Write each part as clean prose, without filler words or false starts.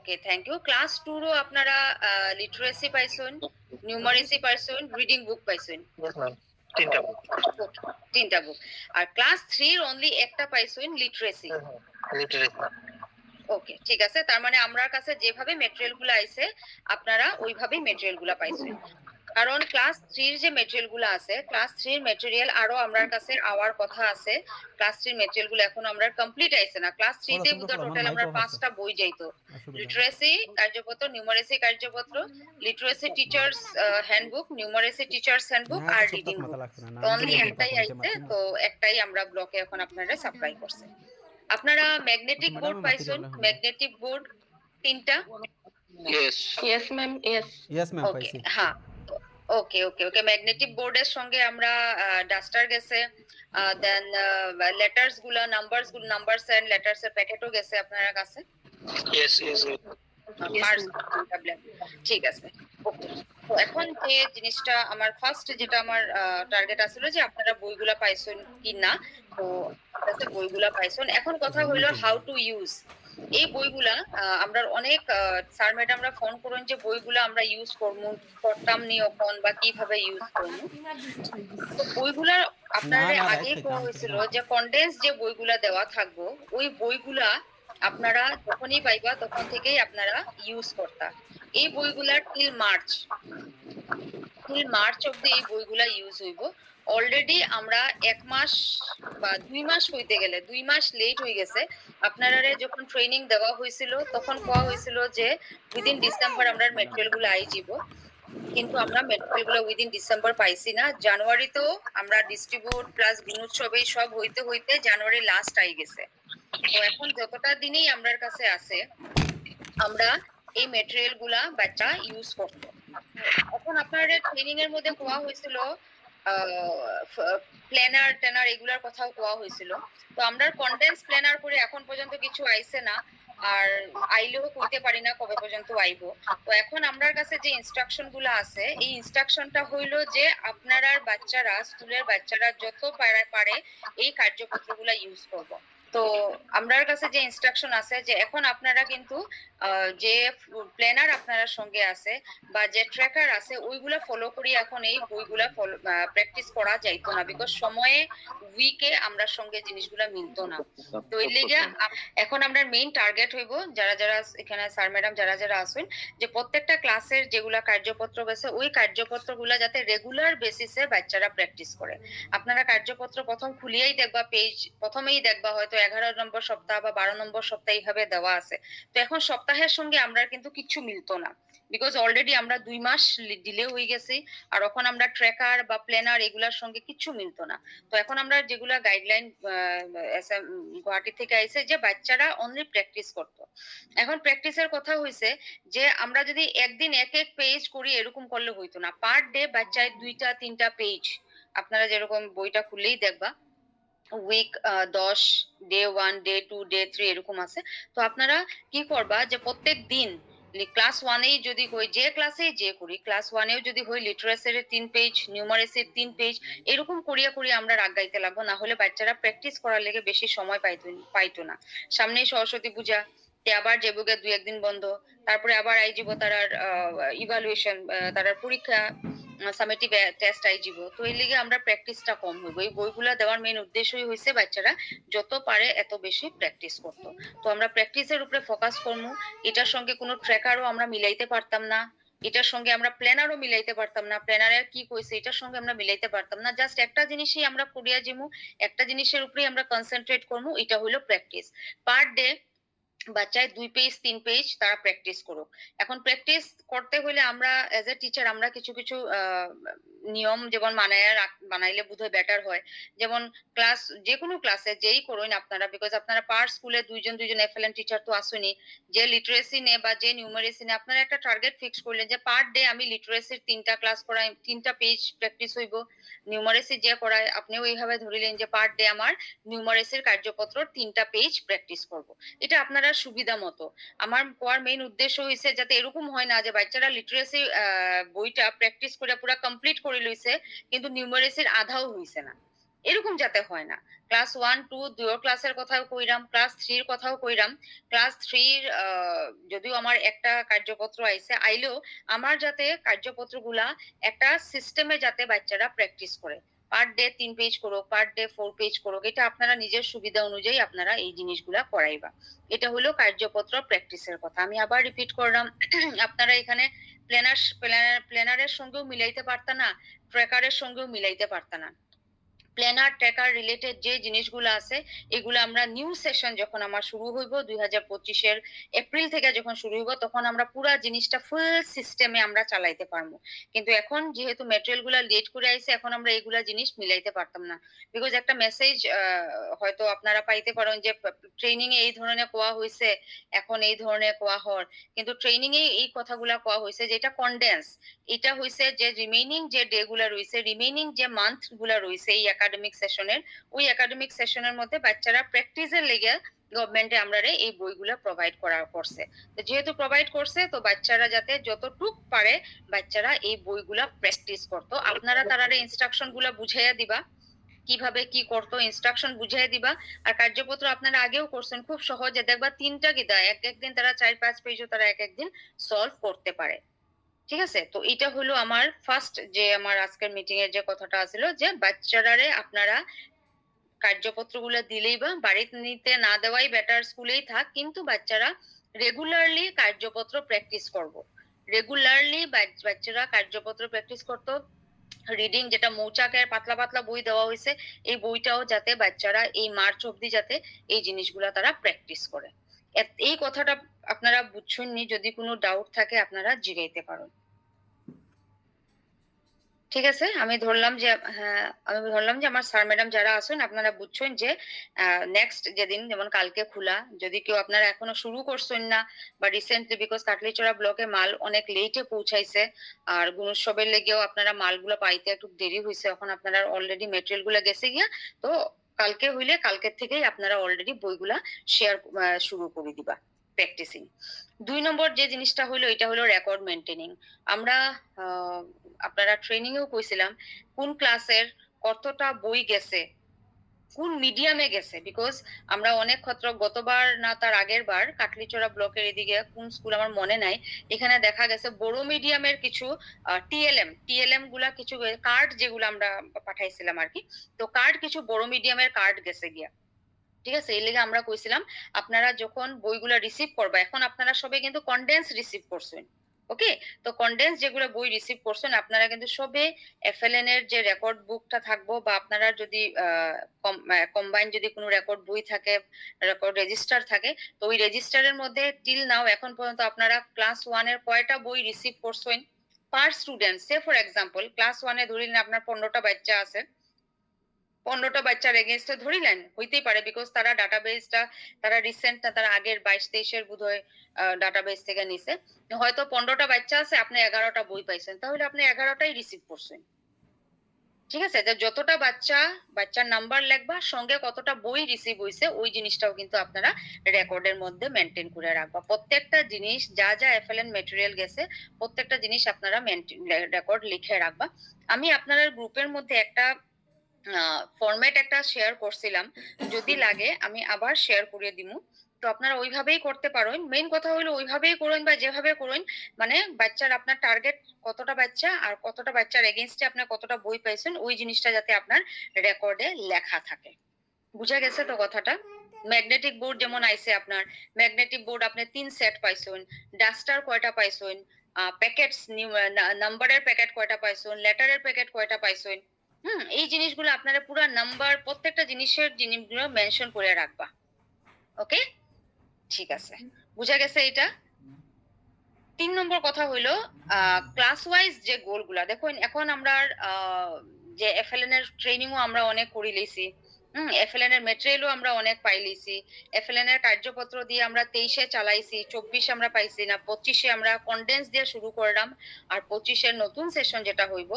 Okay, thank you. Class 2 রও আপনারা literacy পাইছেন, নিউমারেসি পাইছেন, রিডিং বুক পাইছেন। ইয়েস ম্যাম, ৩ টা বুক। ওকে, ৩ টা বুক। আর ক্লাস 3 র অনলি একটা পাইছেন লিটারেসি। লিটারেসি। ওকে, ঠিক আছে। তার মানে আমরার কাছে যেভাবে মেটেরিয়াল গুলা আইছে আপনারা ওইভাবেই মেটেরিয়াল গুলা পাইছেন। কারণ ক্লাস 3 র যে মেটেরিয়াল গুলা আছে, ক্লাস 3 র মেটেরিয়াল আরো আমরার কাছে আওয়ার কথা আছে। ক্লাস 3 র মেটেরিয়াল গুলো এখন আমরা কমপ্লিট আইছে না। ক্লাস 3 তে বুঝা টোটাল আমরা 5টা বই যাইতো। লিটারেসি কার্যপত্র, নিউমারেসি কার্যপত্র, literacy teachers handbook, numeracy teachers handbook আর রিডিং বুক। তো অনলি একটাই আইছে, তো একটাই আমরা ব্লকে এখন আপনারা সাপ্লাই করছে। আপনারা ম্যাগনেটিক বোর্ড পাইছেন, ম্যাগনেটিক বোর্ড 3টা। Yes. Yes ma'am, yes. Yes ma'am, okay, পাইছি। হ্যাঁ। ওকে ওকে ওকে, ম্যাগনেটিক বোর্ডের সঙ্গে আমরা ডাস্টার গেছে, দেন লেটার্স গুলা, নাম্বারস এন্ড লেটার্স এর প্যাকেটও গেছে আপনার কাছে। Yes yes. ঠিক আছে। ওকে, তো এখন যে জিনিসটা আমার ফার্স্ট যেটা আমার টার্গেট আছিল যে আপনারা বইগুলা পাইছেন কি না। তো আপনারা বইগুলা পাইছেন। এখন কথা হলো হাউ টু ইউজ এই বইগুলা। আমরা অনেক স্যার ম্যাডামরা ফোন করেন যে বইগুলা আমরা ইউজ করতাম নি এখন বা কিভাবে ইউজ করবো। তো বইগুলা আপনাদের আগে কোয়া হয়েছিল যে কন্ডেন্স যে বইগুলা দেওয়া থাকবো ওই বইগুলা আপনারা যখনই পাইবা তখন থেকেই আপনারা ইউজ করতা। এই বইগুলা টিল মার্চ অব্দি এই বইগুলা ইউজ হইব। অলরেডি আমরা 1 মাস বা 2 মাস হইতে গেলে 2 মাস লেট হয়ে গেছে। আপনারা যখন ট্রেনিং দেওয়া হয়েছিল তখন কোয়া হয়েছিল যে উইদিন ডিসেম্বর আমরা মেটেরিয়াল গুলো আই যাব, কিন্তু আমরা মেটেরিয়াল গুলো উইদিন ডিসেম্বর পাইছি না। জানুয়ারিতেও আমরা ডিস্ট্রিবিউট প্লাস গুণোৎসবে সব হইতে হইতে জানুয়ারি লাস্ট আই গেছে। তো এখন যতটা দিনেই আমরার কাছে আছে আমরা এই মেটেরিয়াল গুলা বাচ্চা ইউজ করতো। এখন আপনাদের ট্রেনিং এর মধ্যে কোয়া হয়েছিল প্ল্যানার টেনার এগুলার কথাও কোয়া হয়েছিল। তো আমরা কন্ডেন্স প্ল্যানার করে এখন পর্যন্ত কিছু আইছে না, আর আইলেও কইতে পারি না কবে পর্যন্ত আইবো। তো এখন আমরার কাছে যে ইনস্ট্রাকশন গুলো আছে এই ইনস্ট্রাকশনটা হইলো যে আপনারা বাচ্চারা, স্কুলের বাচ্চারা যত পারে এই কার্যপত্রগুলা ইউজ করব। তো আমরার কাছে যে ইনস্ট্রাকশন আছে যে এখন আপনারা কিন্তু যে প্ল্যানার আপনার সঙ্গে আছে বা যে ট্র্যাকার আছে ওইগুলা ফলো করি এখন এই বইগুলা প্র্যাকটিস করা যাইতো না, বিকজ সময়ে উইকে আমরা সঙ্গে জিনিসগুলা মিলতো না। তো এই লিগে এখন আমরা মেইন টার্গেট হইব যারা যারা এখানে স্যার ম্যাডাম যারা যারা আসুন যে প্রত্যেকটা ক্লাসের যেগুলা কার্যপত্র গেছে ওই কার্যপত্রগুলা যাতে রেগুলার বেসিসে বাচ্চারা প্র্যাকটিস করে। আপনারা কার্যপত্র প্রথম খুলিয়েই দেখবা, পেজ প্রথমেই দেখবা হয়তো 11 নম্বর সপ্তাহ বা 12 নম্বর সপ্তাহ এইভাবে দেওয়া আছে। তো এখন সপ্তাহের সঙ্গে আমরা কিন্তু কিচ্ছু মিলতো না, বিকজ অলরেডি আমরা 2 মাস ডিলে হয়ে গেছি। আর এখন আমরা ট্র্যাকার বা প্ল্যানার এগুলার সঙ্গে কিচ্ছু মিলতো না। তো এখন আমরা যেগুলা গাইডলাইন গুয়াহাটি থেকে আইছে যে বাচ্চারা অনলি প্র্যাকটিস করতো। এখন প্র্যাকটিসের কথা হইছে যে আমরা যদি একদিন এক এক পেজ করি এরকম করলে হইতো না। পার ডে বাচ্চায় 2টা 3টা পেজ আপনারা যেরকম বইটা খুললেই দেখবা উইক 10 ডে 1 ডে 2 ডে 3 এরকম আছে। তো আপনারা কি করবা যে প্রত্যেক দিন ক্লাস 1 এই যদি হই, যে ক্লাসেই যে করি, ক্লাস 1 এও যদি হই লিটারেসির 3 পেজ, নিউমারেসির 3 পেজ এরকম করিয়া করিয়া আমরা আগাইতে লাগবো, না হলে বাচ্চারা প্র্যাকটিস করার লেগে বেশি সময় পাইতো না। সামনে সরস্বতী পূজা, তে আবার যেবুগে 2-1 দিন বন্ধ, তারপরে আবার আইজিব তারার ইভালুয়েশন, তারার পরীক্ষা, সামেটিভ টেস্ট আইজিব। তো এই লিগে আমরা প্র্যাকটিসটা কম হইব। এই বইগুলা দেওয়ার মেইন উদ্দেশ্যই হইছে বাচ্চারা যত পারে এত বেশি প্র্যাকটিস করতো। তো আমরা প্র্যাকটিসের উপরে ফোকাস করবো। এটার সঙ্গে কোনো ট্র্যাকারও আমরা মিলাইতে পারতাম না, এটার সঙ্গে আমরা প্ল্যানারও মিলাইতে পারতাম না, প্ল্যানারের কি কইছে এটার সঙ্গে আমরা মিলাইতে পারতাম না। জাস্ট একটা জিনিসই আমরা করিয়া যাবো, একটা জিনিসের উপরেই আমরা কনসেন্ট্রেট করবো, এটা হলো প্র্যাকটিস। পার ডে বাচ্চায় 2 পেজ 3 পেজ তারা প্র্যাকটিস করুক। এখন প্র্যাকটিস করতে হলে আমরা এজ এ টিচার আমরা কিছু কিছু নিয়ম যেমন বানাইলে বোধহয় বেটার হয়। যেমন ক্লাস যে কোনো ক্লাসে যেই করুন আপনারা, বিকজ আপনারা পার স্কুলে দুইজন এফএলএন টিচার তো আসুনি, যে লিটারেসি নে বা যে নিউমারেসি নে আপনারা একটা টার্গেট ফিক্স করলেন যে পার ডে আমি লিটারেসির 3টা ক্লাস করাই, 3টা পেজ প্র্যাকটিস হইব। নিউমারেসি যে করায় আপনিও এইভাবে ধরিলেন যে পার ডে আমার নিউমারেসির কার্যপত্র 3টা পেজ প্র্যাকটিস করব। এটা আপনারা সুবিধা মতো। আমার কোয়ার মেইন উদ্দেশ্য হইছে যাতে এরকম হয় না যে বাচ্চারা লিটারেসি বইটা প্র্যাকটিস করে পুরো কমপ্লিট করে লইছে কিন্তু নিউমারেসির আধাও হইছে না। এরকম যাতে হয় না। ক্লাস 1, 2 দুয়ো ক্লাসের কথাও কইরাম, ক্লাস 3 এর কথাও কইরাম। ক্লাস 3 এর যদিও আমার একটা কার্যপত্র আইছে, আইলেও আমার যাতে কার্যপত্রগুলা একটা সিস্টেমে যাতে বাচ্চারা প্র্যাকটিস করে। পার ডে ৩ পেজ করুক, পার ডে 4 পেজ করুক। এটা আপনারা নিজের সুবিধা অনুযায়ী আপনারা এই জিনিসগুলা করাইবা। এটা হলো কার্যপত্র প্র্যাকটিসের কথা। আমি আবার রিপিট করলাম, আপনারা এখানে প্ল্যানারের সঙ্গেও মিলাইতে পারতা না, ট্র্যাকারের সঙ্গেও মিলাইতে পারতা না। প্ল্যানার ট্র্যাকার রিলেটেড যে জিনিসগুলো আছে এগুলো আমরা নিউ সেশন যখন আমার শুরু হইব 2025 এর এপ্রিল থেকে যখন শুরু হইব তখন আমরা পুরা জিনিসটা ফুল সিস্টেমে আমরা চালাইতে পারবো। কিন্তু এখন যেহেতু ম্যাটেরিয়াল গুলা লেট করে আইছে এখন আমরা এইগুলা জিনিস মিলাইতে পারতাম না। বিকজ একটা মেসেজ হয়তো আপনারা পাইতে পারেন যে ট্রেনিং এ এই ধরনের কোয়া হইছে, এখন এই ধরনের কোয়া হর, কিন্তু ট্রেনিং এ এই কথাগুলা কোয়া হইছে যেটা কনডেন্স। এটা হইছে যে রিমেইনিং যে ডে গুলা রইছে, রিমেইনিং যে মান্থ গুলা রইছে এই একাডেমিক সেশনের, ওই একাডেমিক সেশনের মধ্যে বাচ্চারা প্র্যাকটিসের লেগে গভর্নমেন্টে আমরা এই বইগুলা প্রোভাইড করা করছে। তো যেহেতু প্রোভাইড করছে তো বাচ্চারা যাতে যতটুক পারে বাচ্চারা এই বইগুলা প্র্যাকটিস করতো। আপনারা তারারে ইনস্ট্রাকশন গুলা বুঝাইয়া দিবা, কিভাবে কি করতো ইনস্ট্রাকশন বুঝাই দিবা। আর কার্যপত্র আপনারা আগেও করছেন, খুব সহজে দেখবা 3টা গীতা এক একদিন তারা 4-5 পেজও তারা এক একদিন সলভ করতে পারে। ঠিক আছে? তো এটা হলো আমার ফার্স্ট যে আমার আজকের মিটিং এর যে কথাটা আছিল যে বাচ্চারারে আপনারা কার্যপত্রগুলো দিলেই বা বাড়িতে নিতে না দেওয়াই বেটার, স্কুলেই থাক, কিন্তু বাচ্চারা রেগুলারলি কার্যপত্র প্র্যাকটিস করব। রেগুলারলি বাচ্চারা কার্যপত্র প্র্যাকটিস করতো। রিডিং যেটা মৌচাকের পাতলা পাতলা বই দেওয়া হয়েছে এই বইটাও যাতে বাচ্চারা এই মার্চ অবধি যাতে এই জিনিসগুলা তারা প্র্যাকটিস করে। এই কথাটা আপনারা বুঝছেননি, যদি কোনো ডাউট থাকে আপনারা জিগাইতে পারেন। ঠিক আছে, আমি ধরলাম যে আমার স্যার ম্যাডাম যারা আছেন আপনারা বুঝছেন যে নেক্সট যেদিন যেমন কালকে খোলা, যদি কেউ আপনারা এখনো শুরু করছেন না বা রিসেন্টলি বিকজ কাটলিচড়া ব্লকে মাল অনেক লেটে পৌঁছাইছে আর গুণোৎসবের লেগেও আপনারা মালগুলো পাইতে একটু দেরি হয়েছে, এখন আপনারা অলরেডি মেটেরিয়াল গুলা গেছে গিয়া, তো কালকে হইলে কালকের থেকেই আপনারা অলরেডি বইগুলা শেয়ার শুরু করে দিবা প্র্যাকটিসিং। 2 নম্বর যে জিনিসটা হলো এটা হলো রেকর্ড মেইনটেনিং। আমরা আপনারা ট্রেনিং এও কইছিলাম কোন ক্লাসের কতটা বই গেছে, কোন মিডিয়ামে গেছে, বিকজ আমরা অনেক ক্ষেত্র গতবার না তার আগের বার কাটলিচড়া ব্লকের এদিকে কোন স্কুল আমার মনে নাই, এখানে দেখা গেছে বড় মিডিয়ামের কিছু টিএলএম গুলা কিছু কার্ড যেগুলো আমরা পাঠাইছিলাম আর কি, তো কার্ড কিছু বড় মিডিয়ামের কার্ড গেছে গিয়া। ঠিক আছে, এই লেগে আমরা কইছিলাম আপনারা যখন বইগুলা রিসিভ করবা, এখন আপনারা সবাই কিন্তু কনডেন্স রিসিভ করছেন, ওকে? তো কনডেন্স যেগুলো বই রিসিভ করছেন আপনারা কিন্তু সবে এফএলএন এর যে রেকর্ড বুকটা থাকবো বা আপনারা যদি কম্বাইন যদি কোনো রেকর্ড বই থাকে, রেকর্ড রেজিস্টার থাকে, তো ওই রেজিস্টারের মধ্যে টিল নাও এখন পর্যন্ত আপনারা ক্লাস 1 এর কয়টা বই রিসিভ করছেন per student. Say for example class 1 এ ধরিলেন আপনার 15টা বাচ্চা আছে, 15টা বাচ্চার এগেইনস্টে ধরিলেন, হইতেই পারে বিকজ তারা ডাটাবেসটা তারা রিসেন্ট না, তারা আগের 22-23 এর বোধহয় ডাটাবেস থেকে নিছে, হয়তো 15টা বাচ্চা আছে আপনি 11টা বই পাইছেন, তাহলে আপনি 11টাই রিসিভ করছেন। ঠিক আছে, যতটা বাচ্চার নাম্বার লিখবা সঙ্গে কতটা বই রিসিভ হইছে ওই জিনিসটাও কিন্তু আপনারা রেকর্ডের মধ্যে মেনটেন করে রাখবা। প্রত্যেকটা জিনিস যা যা এফএলএন ম্যাটেরিয়াল গেছে প্রত্যেকটা জিনিস আপনারা রেকর্ড লিখে রাখবা। আমি আপনাদের গ্রুপের মধ্যে একটা ফরম্যাট একটা শেয়ার করছিলাম, যদি লাগে আমি আবার শেয়ার করে দিমু, তো আপনারা ওইভাবেই করতে পারেন। মেইন কথা হলো ওইভাবেই করুন বা যেভাবে করুন, মানে বাচ্চার আপনার টার্গেট কতটা বাচ্চা আর কতটা বাচ্চার এগেইনস্টে আপনার কতটা বই পাইছেন ওই জিনিসটা যাতে আপনার রেকর্ডে লেখা থাকে। বুঝা গেছে তো কথাটা? ম্যাগনেটিক বোর্ড যেমন আইছে, আপনার ম্যাগনেটিক বোর্ড আপনি 3 সেট পাইছেন, ডাস্টার কয়টা পাইছেন, প্যাকেটস নাম্বারের প্যাকেট কয়টা পাইছেন, লেটারের প্যাকেট কয়টা পাইছেন, এই জিনিসগুলো আপনারা পুরো নাম্বার প্রত্যেকটা জিনিসের জিনিসগুলো মেনশন করে রাখবা। ওকে, ঠিক আছে, বুঝা গেছে এটা? 3 নম্বর কথা হইলো ক্লাস ওয়াইজ যে গোলগুলা দেখুন, এখন আমরা যে এফএলএন এর ট্রেনিংও আমরা অনেক করে লইছি, এফএলএন এর ম্যাটেরিয়ালও আমরা অনেক পাই লইছি, এফএলএন এর কার্যপত্র দিয়ে আমরা 23-এ চালাইছি, 24 আমরা পাইছি না, 25-এ আমরা কনডেন্স দিয়ে শুরু করলাম, আর 25-এর নতুন সেশন যেটা হইব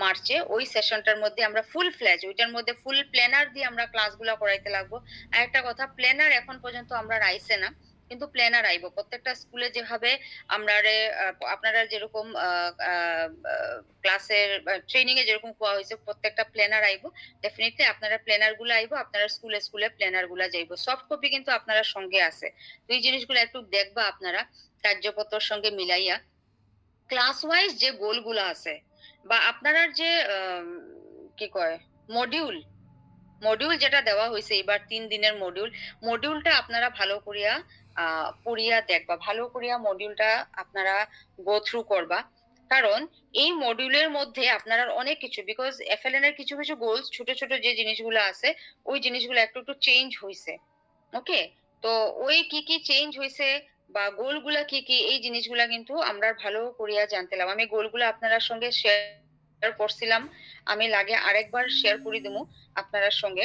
মার্চে ওই সেশনটার মধ্যে আমরা ফুল ফ্ল্যাজ ওইটার মধ্যে ফুল প্ল্যানার দিয়ে আমরা ক্লাসগুলো করাইতে লাগবো। আর একটা কথা, প্ল্যানার এখন পর্যন্ত আমরা রাইছে না, কিন্তু প্ল্যানার আইব প্রত্যেকটা স্কুলে যেভাবে আমরা আপনারা যেরকম ক্লাসের ট্রেনিং এ যেরকম কোয়া হয়েছে প্রত্যেকটা প্ল্যানার আইব ডেফিনেটলি আপনারা প্ল্যানার গুলো আইব আপনারা স্কুলে স্কুলে প্ল্যানার গুলা যাইব সফট কপি কিন্তু আপনারা সঙ্গে আছে তো এই জিনিসগুলো একটু দেখবা আপনারা কার্যপত্রের সঙ্গে মিলাইয়া ক্লাস ওয়াইজ যে গোলগুলো আছে বা আপনার যে কি কয় মডিউল মডিউল যেটা দেওয়া হয়েছে এবার 3 দিনের মডিউলটা আপনারা ভালো করিয়া পড়িয়া দেখবা ভালো করিয়া মডিউলটা আপনারা গো থ্রু করবা কারণ এই মডিউলের মধ্যে আপনারা অনেক কিছু বিকজ এফএলএন এর কিছু কিছু গোলস ছোট ছোট যে জিনিসগুলো আছে ওই জিনিসগুলো একটু একটু চেঞ্জ হয়েছে ওকে তো ওই কি কি চেঞ্জ হয়েছে বা গোলগুলা কি কি এই জিনিসগুলা কিন্তু আমরা ভালো করিয়া জানতেলাম আমি গোলগুলা আপনার সঙ্গে শেয়ার করছিলাম আমি লাগে আরেকবার শেয়ার করে দেবো আপনার সঙ্গে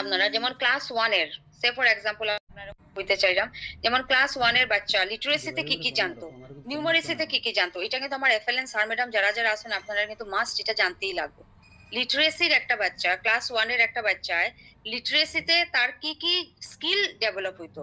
আপনারা যেমন ক্লাস 1 এর সে ফর এক্সাম্পল আপনারা বলতে চাইলাম যেমন ক্লাস 1 এর বাচ্চা লিটারেসিতে কি কি জানতো নিউমারেসিতে কি কি জানতো এটা কিন্তু আমার এফএলএন স্যার ম্যাডাম যারা যারা আছেন আপনারা কিন্তু মাস্ট এটা জানতেই লাগবে লিটারেসির একটা বাচ্চা ক্লাস 1 এর একটা বাচ্চায় লিটারেসিতে তার কি কি স্কিল ডেভেলপ হইতো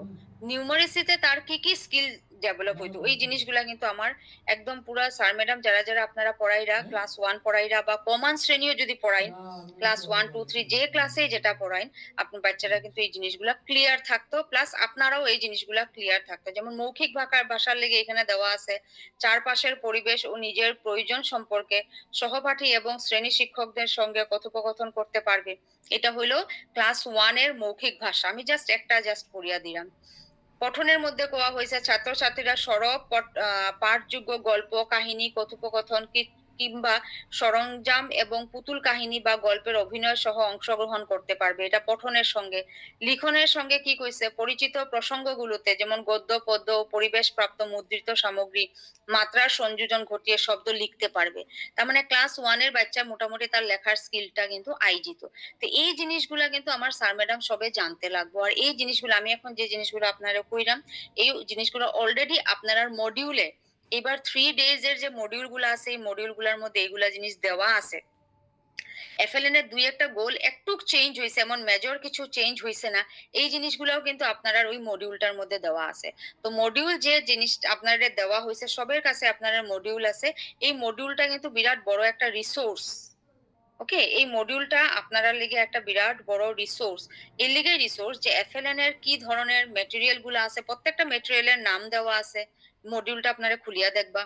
নিউমারেসিতে তার কি কি স্কিল ডেভেলপ হইতো ওই জিনিসগুলা কিন্তু আমার একদম পুরা স্যার ম্যাডাম যারা যারা আপনারা পড়াইরা ক্লাস 1 পড়াইরা বা কমন শ্রেণীও যদি পড়াইন ক্লাস 1 2 3 যে ক্লাসে যেটা পড়াইন আপনার বাচ্চারা কিন্তু এই জিনিসগুলা ক্লিয়ার থাকতো প্লাস আপনারাও এই জিনিসগুলা ক্লিয়ার থাকতো যেমন মৌখিক ভাষার লেগে এখানে দেওয়া আছে চারপাশের পরিবেশ ও নিজের প্রয়োজন সম্পর্কে সহপাঠী এবং শ্রেণী শিক্ষকদের সঙ্গে কথোপকথন করতে পারবে এটা হলো ক্লাস 1 এর মৌখিক ভাষা আমি জাস্ট পড়িয়া দিলাম পঠনের মধ্যে কোয়া হয়েছে ছাত্রছাত্রীরা সরব পাঠযোগ্য গল্প কাহিনী কথোপকথন কিংবা সরঞ্জাম এবং পুতুল কাহিনী বা গল্পের অভিনয় সহ অংশগ্রহণ করতে পারবে এটা পঠনের সঙ্গে লিখনের সঙ্গে কি কইছে পরিচিত প্রসঙ্গগুলোতে যেমন গদ্য পদ্য ও পরিবেশ প্রাপ্ত মুদ্রিত সামগ্রী মাত্রার সংযোজন ঘটিয়ে শব্দ লিখতে পারবে তার মানে ক্লাস 1 এর বাচ্চা মোটামুটি তার লেখার স্কিলটা কিন্তু আইজিত তো এই জিনিসগুলা কিন্তু আমার স্যার ম্যাডাম সবে জানতে লাগবো আর এই জিনিসগুলো আমি এখন যে জিনিসগুলো আপনারা কইরাম এই জিনিসগুলো অলরেডি আপনারা মডিউলে এবার 3 days এর যে মডিউল গুলো আছে এই মডিউল গুলার মধ্যে এইগুলা জিনিস দেওয়া আছে এফএলএন এর দুই একটা গোল একটু চেঞ্জ হয়েছে এমন মেজর কিছু চেঞ্জ হয়েছে না এই জিনিসগুলোও কিন্তু আপনারা ওই মডিউলটার মধ্যে দেওয়া আছে তো মডিউল যে জিনিস আপনাদের দেওয়া হয়েছে সবের কাছে আপনাদের মডিউল আছে এই মডিউলটা কিন্তু বিরাট বড় একটা রিসোর্স ওকে এই মডিউলটা আপনারা লিগে একটা বিরাট বড় রিসোর্স এর লিগে রিসোর্স যে এফএলএন এর কি ধরনের মেটেরিয়াল গুলো আছে প্রত্যেকটা মেটেরিয়ালের নাম দেওয়া আছে মডিউলটা আপনারা খুলিয়া দেখবা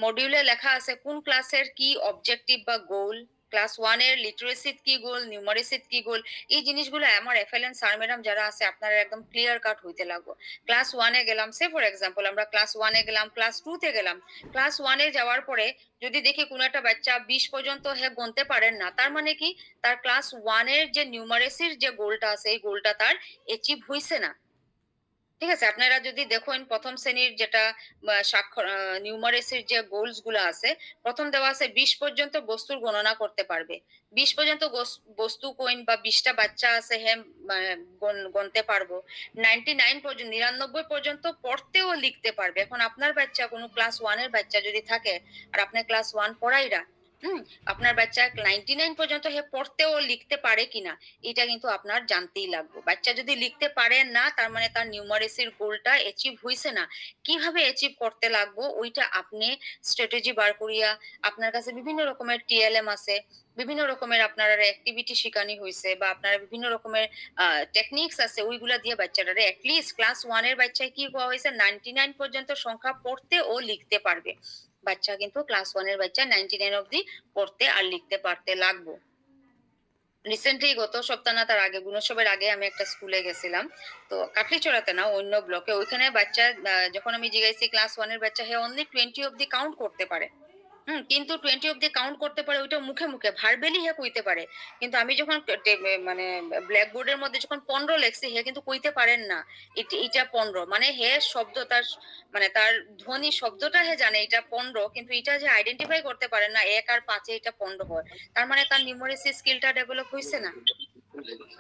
মডিউলে লেখা আছে কোন ক্লাসের কি অবজেক্টিভ বা গোল ক্লাস 1 এর লিটারেসিত কি গোল নিউমারেসিত কি গোল এই জিনিসগুলো আমার এফএলএন স্যার ম্যাডাম যারা আছে আপনারা একদম ক্লিয়ার কাট হইতে লাগবে ক্লাস 1 এ গেলাম সে ফর এক্সাম্পল আমরা ক্লাস 1 এ গেলাম ক্লাস 2 তে গেলাম ক্লাস 1 এ যাওয়ার পরে যদি দেখি কোন একটা বাচ্চা 20 পর্যন্ত গুনতে পারেন না তার মানে কি তার ক্লাস 1 এর যে নিউমারেসির যে গোলটা আছে এই গোলটা তার অ্যাচিভ হইছে না ঠিক আছে আপনারা যদি দেখেন প্রথম শ্রেণীর যেটা স্বাক্ষর নিউমারেসির যে গোলস গুলো আছে প্রথম দেওয়া আছে 20 পর্যন্ত বস্তুর গণনা করতে পারবে 20 পর্যন্ত বস্তু কইন বা 20টা বাচ্চা আছে গণতে পারবো 99 পর্যন্ত 99 পর্যন্ত পড়তেও লিখতে পারবে এখন আপনার বাচ্চা কোনো ক্লাস 1 এর বাচ্চা যদি থাকে আর আপনি ক্লাস 1 পড়াইরা আপনার বাচ্চা 99 পর্যন্ত পড়তেও লিখতে পারে কিনা এটা কিন্তু আপনার জানতেই লাগবে বাচ্চা যদি লিখতে পারে না তার মানে তার নিউমারেসির গোলটা অ্যাচিভ হইছে না কিভাবে অ্যাচিভ করতে লাগবো ওইটা আপনি স্ট্র্যাটেজি বার করিয়া আপনার কাছে বিভিন্ন রকমের টিএলএম আছে বিভিন্ন রকমের আপনারা অ্যাক্টিভিটি শিখানি হয়েছে বা আপনারা বিভিন্ন রকমের টেকনিক্স আছে ওইগুলা দিয়ে বাচ্চারা অ্যাটলিস্ট ক্লাস 1 এর বাচ্চায় কি হওয়া হয়েছে 99 পর্যন্ত সংখ্যা পড়তে ও লিখতে পারবে বাচ্চা কিন্তু ক্লাস 1 এর বাচ্চা 99 অবধি পড়তে আর লিখতে পারতে লাগবো রিসেন্টলি গত সপ্তাহ না তার আগে গুণোৎসবের আগে আমি একটা স্কুলে গেছিলাম তো কাটলিচড়াতে না অন্য ব্লকে ওইখানে বাচ্চা যখন আমি জিজ্ঞাসি ক্লাস 1 এর বাচ্চা অনলি 20 অবধি কাউন্ট করতে পারে কিন্তু 20 অবধি কাউন্ট করতে পারে ওইটা মুখে মুখে ভার্বেলি কইতে পারে কিন্তু আমি যখন মানে ব্ল্যাকবোর্ডের মধ্যে যখন 15 লেখছি কিন্তু কইতে পারেন না এটা 15 মানে শব্দ তার মানে তার ধ্বনি শব্দটা জানে এটা 15 কিন্তু এটা যে আইডেন্টিফাই করতে পারেন না 1 আর 5 এটা 15 হয় তার মানে তার নিউমারেসি স্কিলটা ডেভেলপ হইছে না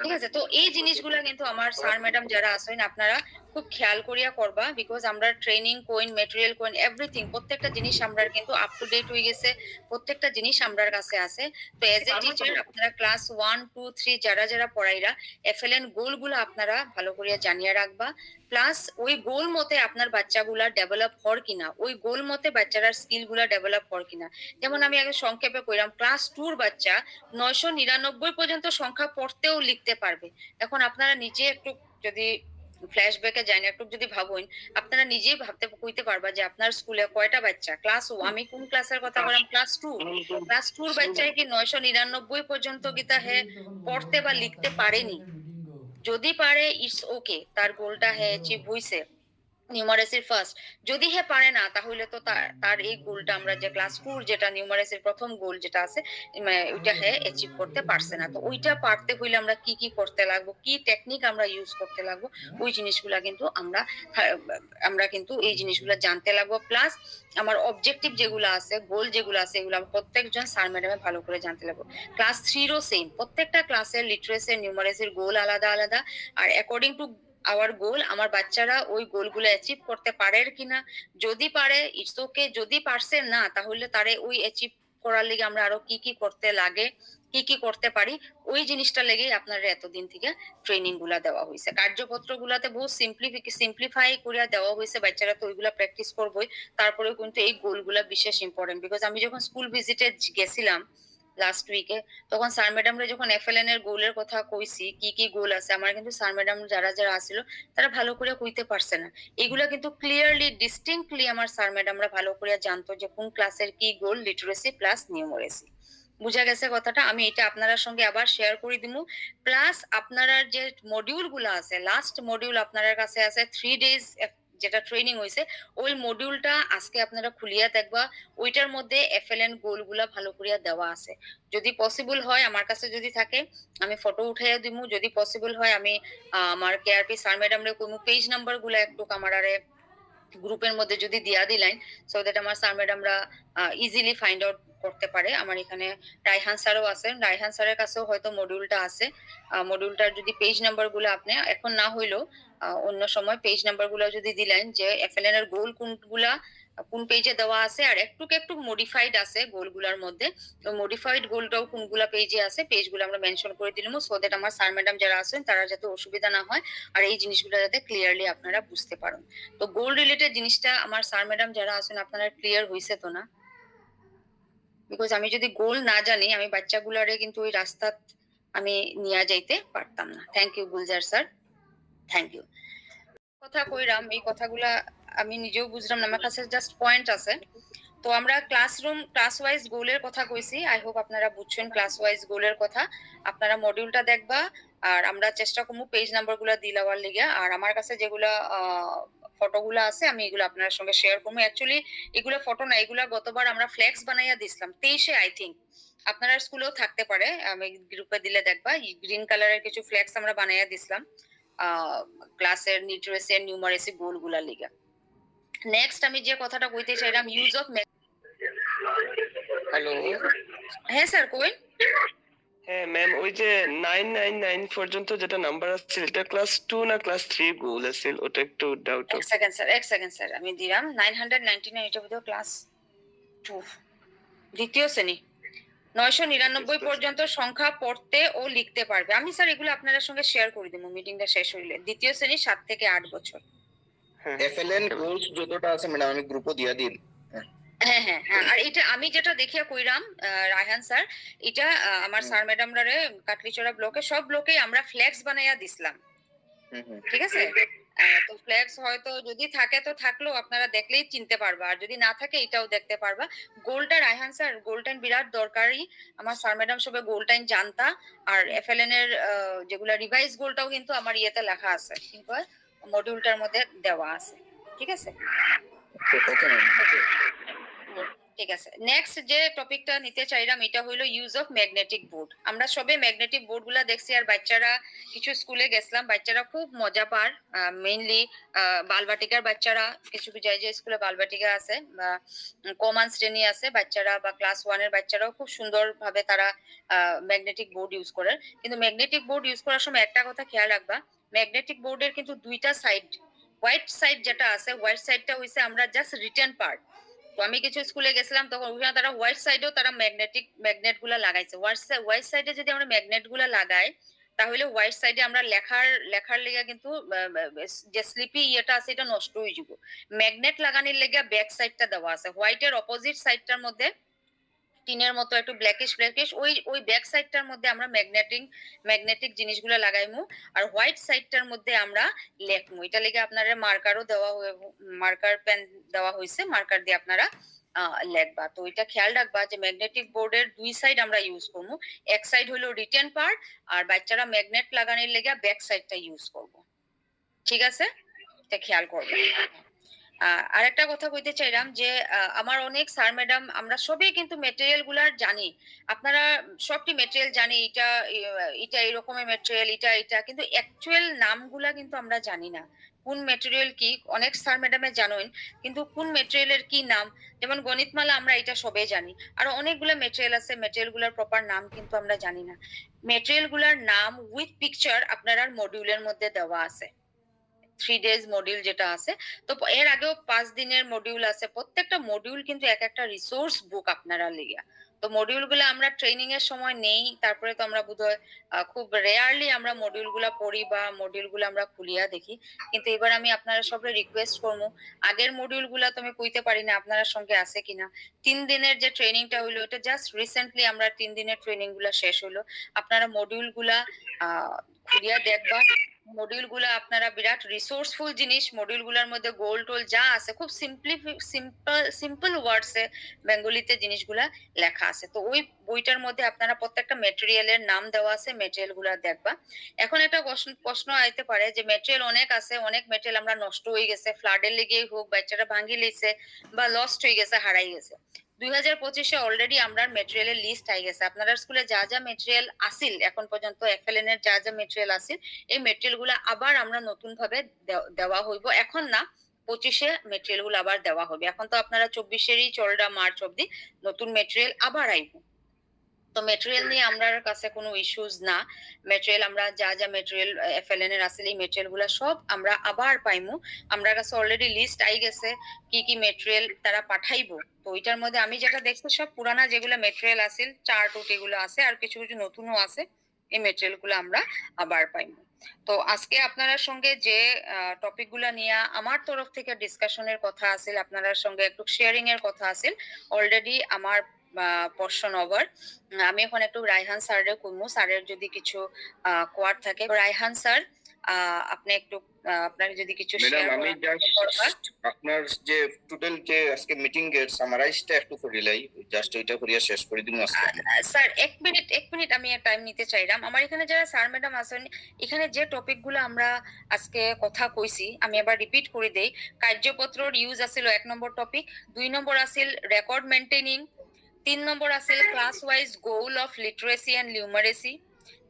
ঠিক আছে তো এই জিনিসগুলা কিন্তু আমার স্যার ম্যাডাম যারা আছেন আপনারা খুব খেয়াল করিয়া করবা, বিকজ আমরা training coin, material coin, everything প্রত্যেকটা জিনিস আমরা কিন্তু আপ টু ডেট হয়ে গেছে, প্রত্যেকটা জিনিস আমরার কাছে আছে। তো এজ এ টিচার আপনারা ক্লাস 1, 2, 3 যারা যারা পড়াইরা এফএলএন গোলগুলো আপনারা ভালো করিয়া জানিয়ে রাখবা। প্লাস ওই গোল মতে আপনার বাচ্চাগুলা ডেভেলপ হর কিনা, ওই গোল মতে বাচ্চারা স্কিল গুলা ডেভেলপ হর কিনা। যেমন আমি আগে সংক্ষেপে কইলাম, ক্লাস 2 বাচ্চা 999 পর্যন্ত সংখ্যা পড়তেও লিখতে পারবে। এখন আপনারা নিজে একটু যদি ফ্ল্যাশব্যাকে যাই না, একটু যদি ভাবুন, আপনারা নিজেই ভাবতে কইতে পারবা যে আপনার স্কুলে কয়টা বাচ্চা ক্লাস, আমি কোন ক্লাসের কথা বললাম, ক্লাস 2। ক্লাস 2 বাচ্চায় কি 999 পর্যন্ত গীতা হে পড়তে বা লিখতে পারেনি? যদি পারে ইটস ওকে, তার গোলটা হে অ্যাচিভ হইছে নিউমারেসির ফার্স্ট। যদি হে পারে না, তাহলে তো তার এই গোলটা আমরা যে ক্লাস 2 যেটা নিউমারেসির প্রথম গোল যেটা আছে, ওইটা হে অ্যাচিভ করতে পারছে না। তো ওইটা পারতে হইলে আমরা কি কি করতে লাগবো, কি টেকনিক আমরা ইউজ করতে লাগবো, ওই জিনিসগুলা কিন্তু আমরা কিন্তু এই জিনিসগুলা জানতে লাগবো। প্লাস আমার অবজেক্টিভ যেগুলো আছে, গোল যেগুলো আছে, এগুলো প্রত্যেকজন স্যার ম্যাডামে ভালো করে জানতে লাগবো। ক্লাস 3রও সেম, প্রত্যেকটা ক্লাসের লিটারেসি নিউমারেসির গোল আলাদা আলাদা। আর অ্যাকর্ডিং টু আওয়ার গোল, আমার বাচ্চারা ওই গোলগুলো অ্যাচিভ করতে পারে কিনা, যদি পারে ইটস ওকে, যদি পারছে না তাহলে তারে ওই অ্যাচিভ করার লিগে আমরা আরো কি কি করতে লাগে, কি কি করতে পারি, ওই জিনিসটা লেগেই আপনারা এতদিন থেকে ট্রেনিং গুলা দেওয়া হয়েছে। কার্যপত্র গুলাতে বহু সিম্পলিফাই করে দেওয়া হয়েছে, বাচ্চারা তো ওইগুলা প্র্যাকটিস করবোই। তারপরেও কিন্তু এই গোলগুলা বিশেষ ইম্পর্টেন্ট, বিকজ আমি যখন স্কুল ভিজিটে গেছিলাম লাস্ট উইকে, তখন স্যার ম্যাডামরা যখন এফএলএন এর গোলের কথা কইছি, কি কি গোল আছে, আমার কিন্তু স্যার ম্যাডাম যারা যারা আসিল তারা ভালো করে কইতে পারছে না। এগুলা কিন্তু ক্লিয়ারলি ডিস্টিংক্টলি আমার স্যার ম্যাডামরা ভালো করে জানতো যে কোন ক্লাসের কি গোল, লিটারেসি প্লাস নিউমারেসি। বুঝা গেছে কথাটা? আমি এটা আপনার সঙ্গে আবার শেয়ার করে দিমু। প্লাস আপনারা যে মডিউল গুলা আছে, লাস্ট মডিউল আপনার কাছে আছে 3 ডেজ যেটা ট্রেনিং হয়েছে, ওই মডিউলটা আজকে আপনারা খুলিয়া দেখবা। ওইটার মধ্যে এফএলএন গোল গুলা ভালো করিয়া দেওয়া আছে। যদি পসিবল হয়, আমার কাছে যদি থাকে আমি ফটো উঠাইয়া দিমু, যদি পসিবল হয় আমি আমার কেআরপি স্যার ম্যাডামরে কোনো পেজ নাম্বার গুলা একটু আমারে গ্রুপের মধ্যে যদি দিয়া দিলেন, সো দ্যাট আমার স্যার ম্যাডামরা ইজিলি ফাইন্ড আউট করতে পারে। আমার এখানে রায়হান স্যারও আছেন, রায়হান স্যারের কাছেও হয়তো মডিউলটা আছে। মডিউলটার যদি পেজ নাম্বার গুলো আপনি এখন না হইলেও অন্য সময় পেজ নাম্বার গুলো যদি দিলেন যে এফএলএন এর গোল কোনগুলা কোন পেজে দেওয়া আছে, আর একটু একটু মডিফাইড আছে গোলগুলোর মধ্যে, তো মডিফাইড গোলটাও কোনগুলা পেজে আছে, পেজগুলো আমরা মেনশন করে দিলাম, সো দ্যাট আমার স্যার ম্যাডাম যারা আছেন তারা যাতে অসুবিধা না হয়, আর এই জিনিসগুলো যাতে ক্লিয়ারলি আপনারা বুঝতে পারেন। তো গোল রিলেটেড জিনিসটা আমার স্যার ম্যাডাম যারা আছেন আপনারা ক্লিয়ার হইছে তো না? বিকজ আমি যদি গোল না জানি, আমি বাচ্চাগুলারে কিন্তু ওই রাস্তা আমি নিয়ে যাইতে পারতাম না। Thank you Gulzar sir, thank you. কথা কইরাম, এই কথাগুলা আমি নিজেও বুঝলাম না, আমার কাছে জাস্ট পয়েন্ট আছে। তো আমরা ক্লাস ওয়াইজ গোলের কথা কইছি, আই হোপ আপনারা বুঝছেন ক্লাস ওয়াইজ গোলের কথা। আপনারা মডিউলটা দেখবা, আর আমরা চেষ্টা করবো পেজ নাম্বার গুলা দিলাবার লিগে। আর আমার কাছে যেগুলা ফটোগুলা আছে আমি এগুলো আপনার সঙ্গে শেয়ার করবো। অ্যাকচুয়ালি এগুলো ফটো না, এগুলা গতবার আমরা ফ্লেক্স বানাইয়া দিছিলাম 23-এ, আই থিঙ্ক আপনার স্কুলেও থাকতে পারে, আমি গ্রুপে দিলে দেখবা গ্রিন কালারের কিছু ফ্লেক্স আমরা বানাইয়া দিছিলাম ক্লাসের লিটারেসি আর নিউমারেসি গোলগুলা লিগে। নেক্সট আমি যে কথাটা কইতে চাইলাম, ইউজ অফ। হ্যালো। হ্যাঁ স্যার কইন। হ্যাঁ ম্যাম, ওই যে 999 পর্যন্ত যেটা নাম্বার আছে এটা ক্লাস 2 না ক্লাস 3 গোল আছে, ওটা একটু ডাউট। এক সেকেন্ড স্যার, আমি দিলাম 999, এটা বোধহয় ক্লাস 2 দ্বিতীয় শ্রেণী। 999 পর্যন্ত সংখ্যা পড়তে ও লিখতে পারবে। আমি স্যার এগুলো আপনাদের সঙ্গে শেয়ার করে দেবো মিটিংটা শেষ হইলে। দ্বিতীয় শ্রেণী 7 থেকে 8 বছর। এফএলএন কোর্স যতটা আছে ম্যাডাম আমি গ্রুপও দিয়া দিই। হ্যাঁ হ্যাঁ হ্যাঁ, আর এটা আমি যেটা দেখিয়া কইরাম রায়হান স্যার, এটা আমার স্যার ম্যাডামরারে কাটলিচড়া ব্লকে সব ব্লকেই আমরা ফ্ল্যাক্স বানাইয়া দিছিলাম, ঠিক আছে? তো ফ্ল্যাক্স হয়তো যদি থাকে তো থাকলো, আপনারা দেখলেই চিনতে পারবা, আর যদি না থাকে এটাও দেখতে পারবা। গোলটা রায়হান স্যার, গোলটাইন বিরাট দরকারি। আমার স্যার ম্যাডাম সবে গোলটাইন জানতা। আর এফএলএন এর যেগুলা রিভাইজ গোলটাও কিন্তু আমার ইয়েতে লেখা আছে, কিন্তু মডিউলটার মধ্যে দেওয়া আছে, ঠিক আছে? Okay ma'am. ঠিক আছে, নেক্সট যে টপিকটা নিতে চাইলাম এটা হইলো ইউজ অফ ম্যাগনেটিক বোর্ড। আমরা সবে ম্যাগনেটিক বোর্ড গুলা দেখছি, আর বাচ্চারা কিছু স্কুলে গেছিলাম, বাচ্চারা খুব মজা পার। মেইনলি বালবাটিকার বাচ্চারা, কিছু যে স্কুলে বালবাটিকা আছে বা কমান শ্রেণী আছে বাচ্চারা, বা ক্লাস 1 এর বাচ্চারাও খুব সুন্দর ভাবে তারা ম্যাগনেটিক বোর্ড ইউজ করে। কিন্তু ম্যাগনেটিক বোর্ড ইউজ করার সময় একটা কথা খেয়াল রাখবা, ম্যাগনেটিক বোর্ডের কিন্তু দুইটা সাইড হোয়াইট সাইড যেটা আছে, হোয়াইট সাইডটা হইছে আমরা জাস্ট রিটেন পার্ট। তো আমি কিছু স্কুলে গেছিলাম, তখন ওখানে তারা হোয়াইট সাইডেও তারা ম্যাগনেট গুলা লাগাইছে। হোয়াইট সাইডে যদি আমরা ম্যাগনেট গুলা লাগাই, তাহলে হোয়াইট সাইডে আমরা লেখার লেগে কিন্তু যে স্লিপি ইয়েটা আছে এটা নষ্ট হয়ে যাব। ম্যাগনেট লাগানোর লেগে ব্যাক সাইডটা দেওয়া আছে, হোয়াইটের অপোজিট সাইডটার মধ্যে টিনের মতো একটু ব্ল্যাকিশ ওই ব্যাক সাইডটার মধ্যে আমরা ম্যাগনেটিক জিনিসগুলো লাগাইমু, আর হোয়াইট সাইডটার মধ্যে আমরা লেখমু। এটা লেগে আপনারা মার্কারও দেওয়া, মার্কার পেন দেওয়া হয়েছে, মার্কার দিয়ে আপনারা লেখবা। তো এটা খেয়াল রাখবা যে ম্যাগনেটিক বোর্ডের দুই সাইড আমরা ইউজ করবো, এক সাইড হলো রিটেন পার্ট, আর বাচ্চারা ম্যাগনেট লাগানোর লেগে ব্যাক সাইডটা ইউজ করব। ঠিক আছে, এটা খেয়াল করবেন। আর একটা কথা কইতে চাইলাম যে আমার অনেক স্যার ম্যাডাম আমরা সবই কিন্তু মেটেরিয়াল গুলার জানি, আপনারা সবটি মেটেরিয়াল জানি, এটা এরকমের মেটেরিয়াল, এটা কিন্তু অ্যাকচুয়াল নামগুলা কিন্তু আমরা জানি না, কোন মেটেরিয়াল কি। অনেক স্যার ম্যাডামে জানেন, কিন্তু কোন মেটেরিয়ালের কি নাম, যেমন গণিতমালা আমরা এটা সবাই জানি, আর অনেকগুলো মেটেরিয়াল আছে, মেটেরিয়াল গুলার প্রপার নাম কিন্তু আমরা জানি না। মেটেরিয়াল গুলার নাম উইথ পিকচার আপনারা মডিউলের মধ্যে দেওয়া আছে, 3 days মডিউল যেটা আছে। তো এর আগেও 5 দিনের মডিউল আছে, প্রত্যেকটা মডিউল কিন্তু এক একটা রিসোর্স বুক আপনারা লিগা। তো মডিউল গুলো আমরা ট্রেনিং এর সময় নেই, তারপরে তো আমরা বোধহয় খুব রেয়ারলি আমরা মডিউল গুলা পড়ি বা মডিউল গুলো আমরা খুলিয়া দেখি। কিন্তু এবার আমি আপনারা সবাই রিকোয়েস্ট করবো, আগের মডিউল গুলা তো আমি কইতে পারি না আপনারা সঙ্গে আছে কিনা। 3 দিনের যে ট্রেনিংটা হইলো, এটা জাস্ট রিসেন্টলি আমরা 3 দিনের ট্রেনিং গুলা শেষ হলো। আপনারা মডিউল গুলা খুলিয়া দেখবা, মডিউল গুলা আপনারা বিরাট রিসোর্সফুল জিনিস, মডিউল গুলার মধ্যে গোল টোল যা আছে খুব সিম্পল ওয়ার্ডসে বেঙ্গলিতে জিনিসগুলা লেখা আছে। তো ওই বইটার মধ্যে আপনারা প্রত্যেকটা মেটেরিয়ালের নাম দেওয়া আছে, মেটেরিয়াল গুলা দেখবা। এখন একটা প্রশ্ন আইতে পারে যে মেটেরিয়াল অনেক আছে, অনেক মেটেরিয়াল আমরা নষ্ট হয়ে গেছে, ফ্লাডের লেগেই হোক, বাচ্চারা ভাঙি লইছে বা লস্ট হয়ে গেছে, হারাই গেছে। 2025-এ অলরেডি আমরা মেটেরিয়ালের লিস্ট আই গেছে, আপনারা স্কুলে যা যা মেটেরিয়াল আসিল এখন পর্যন্ত, এফএলএন এর যা যা মেটেরিয়াল আসিল, এই মেটেরিয়াল গুলা আবার আমরা নতুন ভাবে দেওয়া হইব। এখন না, 25-এ মেটেরিয়াল গুলো আবার দেওয়া হবে। এখন তো আপনারা 24-এরই চলরা মার্চ অব্দি, নতুন মেটেরিয়াল আবার আইব। তো মেটেরিয়াল নিয়ে আমার কাছে কোনো ইস্যুস না, মেটেরিয়াল আমরা যা যা মেটেরিয়াল এফএলএন এর আসলে এই মেটেরিয়াল গুলা সব আমরা আবার পাইমু। আমার কাছে অলরেডি লিস্ট আই গেছে কি কি মেটেরিয়াল তারা পাঠাইবো। তো ওইটার মধ্যে আমি যেটা দেখছি সব পুরানা যেগুলো মেটেরিয়াল আসিল, চার্ট এগুলো আছে, আর কিছু কিছু নতুনও আছে, এই মেটেরিয়াল গুলো আমরা আবার পাইমু। তো আজকে আপনার সঙ্গে যে টপিক গুলা নিয়ে আমার তরফ থেকে ডিসকাশনের কথা আছে, আপনার সঙ্গে একটু শেয়ারিং এর কথা আছে, অলরেডি আমার পোর্শন ওভার। আমি এখন একটু রায়হান স্যারের কইমু, স্যারের যদি কিছু কোয়ার থাকে। রায়হান স্যার, আপনি একটু আপনার যদি কিছু ম্যাডাম শেয়ার আমি জাস্ট আপনার যে টোটাল যে আজকে মিটিং এর সামারাইজটা একটু করিলাই, জাস্ট ওইটা করিয়া শেষ করে দিমু আজকে। স্যার এক মিনিট আমি টাইম নিতে চাইলাম। আমার এখানে যারা স্যার ম্যাডাম আছেন, এখানে যে টপিক গুলো আমরা আজকে কথা কইছি আমি আবার রিপিট করে দেই। কার্যপত্রর ইউজ আছিল 1 নম্বর টপিক, 2 নম্বর আছিল রেকর্ড মেইনটেইনিং, 3 নম্বর আছিল class wise goal of literacy and numeracy,